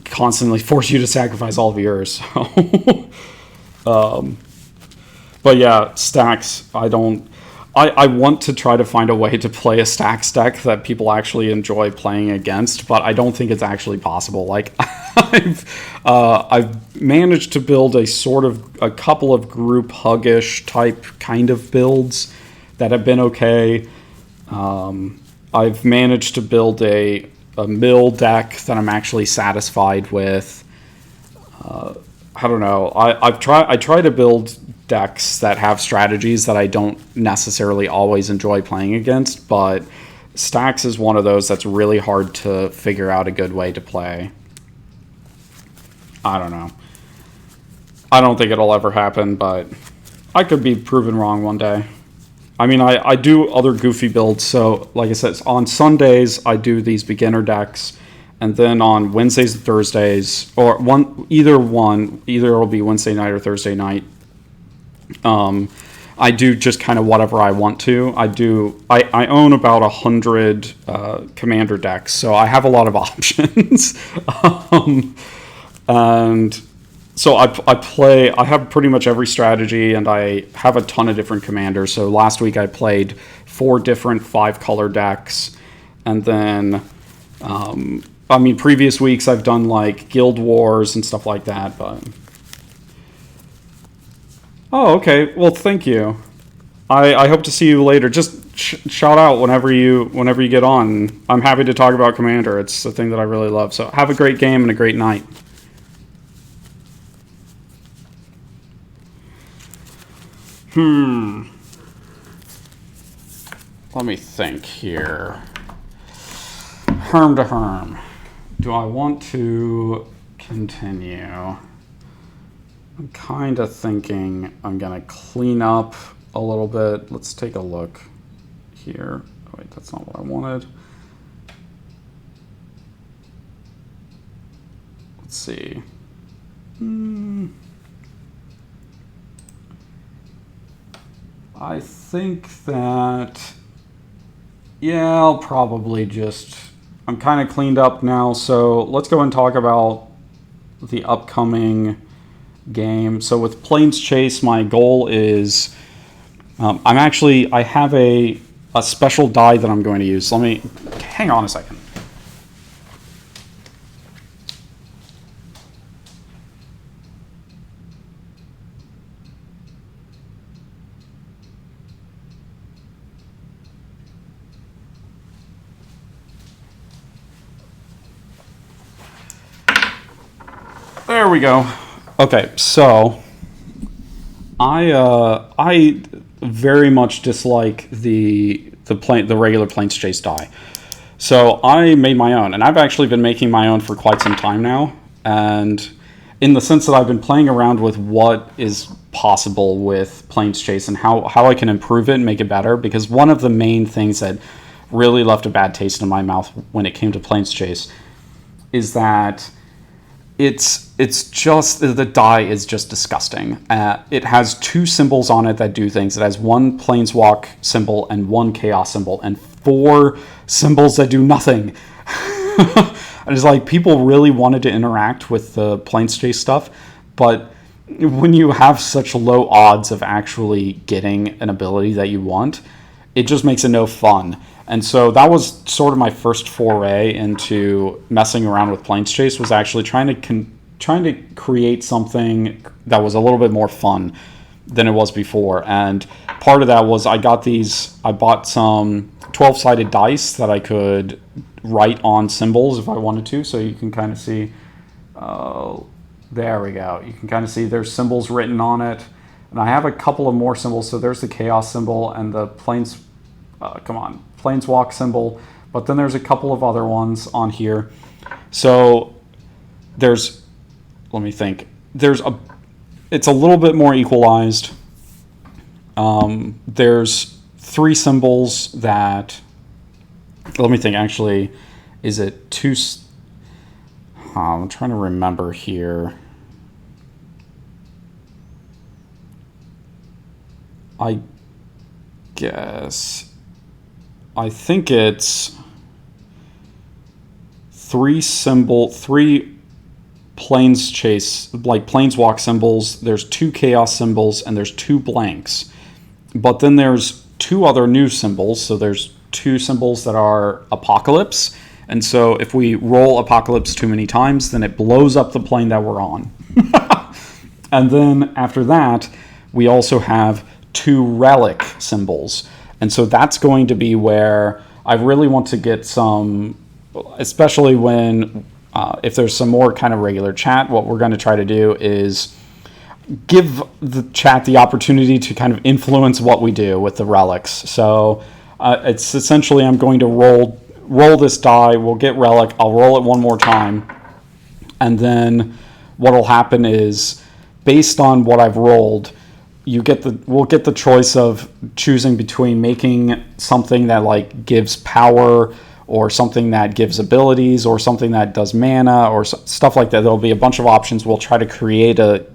constantly force you to sacrifice all of yours. So, but yeah, stacks, I want to try to find a way to play a stacks deck that people actually enjoy playing against, but I don't think it's actually possible. Like, I've managed to build a couple of group huggish type kind of builds that have been okay. I've managed to build a mill deck that I'm actually satisfied with. I don't know. I try to build decks that have strategies that I don't necessarily always enjoy playing against, but stacks is one of those that's really hard to figure out a good way to play. I don't know. I don't think it'll ever happen, but I could be proven wrong one day. I mean, I do other goofy builds, so like I said, on Sundays I do these beginner decks, and then on Wednesdays and Thursdays, or either it'll be Wednesday night or Thursday night, I do just kind of whatever I want to. I own about 100 commander decks, so I have a lot of options. And so I have pretty much every strategy, and I have a ton of different commanders. So last week I played 4 different 5-color decks, and then previous weeks I've done like Guild Wars and stuff like that, but Oh, okay. Well, thank you. I hope to see you later. Just shout out whenever you get on. I'm happy to talk about Commander. It's a thing that I really love. So have a great game and a great night. Let me think here. Herm to Herm. Do I want to continue? I'm kind of thinking I'm going to clean up a little bit. Let's take a look here. Oh, wait, that's not what I wanted. Let's see. I think that, yeah, I'll probably just, I'm kind of cleaned up now, so let's go and talk about the upcoming game. So with Plains Chase, my goal is, I have a special die that I'm going to use. Let me, hang on a second. There we go. Okay, so I very much dislike the regular Plains Chase die. So I made my own, and I've actually been making my own for quite some time now. And in the sense that I've been playing around with what is possible with Plains Chase and how I can improve it and make it better. Because one of the main things that really left a bad taste in my mouth when it came to Plains Chase is that it's just, the die is just disgusting. It has two symbols on it that do things. It has one Planeswalk symbol and one Chaos symbol and 4 symbols that do nothing. And it's like, people really wanted to interact with the Plains Chase stuff, but when you have such low odds of actually getting an ability that you want, it just makes it no fun. And so that was sort of my first foray into messing around with Plains Chase, was actually trying to create something that was a little bit more fun than it was before. And part of that was I bought some 12-sided dice that I could write on symbols if I wanted to. So you can kind of see, there we go. You can kind of see there's symbols written on it. And I have a couple of more symbols. So there's the Chaos symbol and the Planeswalk symbol, but then there's a couple of other ones on here. So there's, let me think, it's a little bit more equalized. There's 3 symbols that, let me think, actually, is it 2, I'm trying to remember here. I think it's 3 Plains Chase, like Planeswalk symbols. There's 2 Chaos symbols and there's 2 blanks. But then there's 2 other new symbols. So there's 2 symbols that are Apocalypse. And so if we roll Apocalypse too many times, then it blows up the plane that we're on. And then after that, we also have 2 Relic symbols. And so that's going to be where I really want to get some, especially when, if there's some more kind of regular chat, what we're going to try to do is give the chat the opportunity to kind of influence what we do with the relics. So it's essentially, I'm going to roll this die, we'll get relic, I'll roll it one more time, and then what'll happen is, based on what I've rolled, we'll get the choice of choosing between making something that like gives power, or something that gives abilities, or something that does mana, or stuff like that. There'll be a bunch of options. We'll try to create a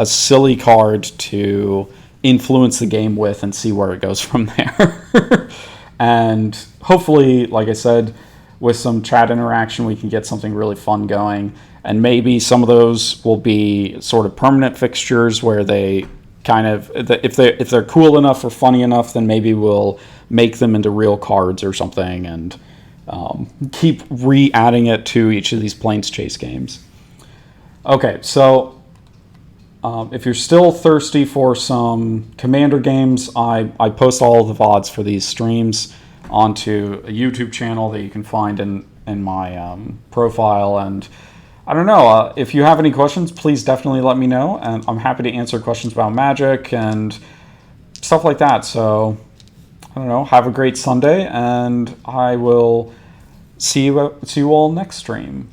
silly card to influence the game with and see where it goes from there. And hopefully, like I said, with some chat interaction, we can get something really fun going. And maybe some of those will be sort of permanent fixtures where they kind of, if they're cool enough or funny enough, then maybe we'll make them into real cards or something, and keep re-adding it to each of these Plains Chase games. Okay, so If you're still thirsty for some Commander games, I post all of the VODs for these streams onto a YouTube channel that you can find in my profile. And I don't know, if you have any questions, please definitely let me know, and I'm happy to answer questions about Magic and stuff like that. So I don't know, have a great Sunday, and I will see you all next stream.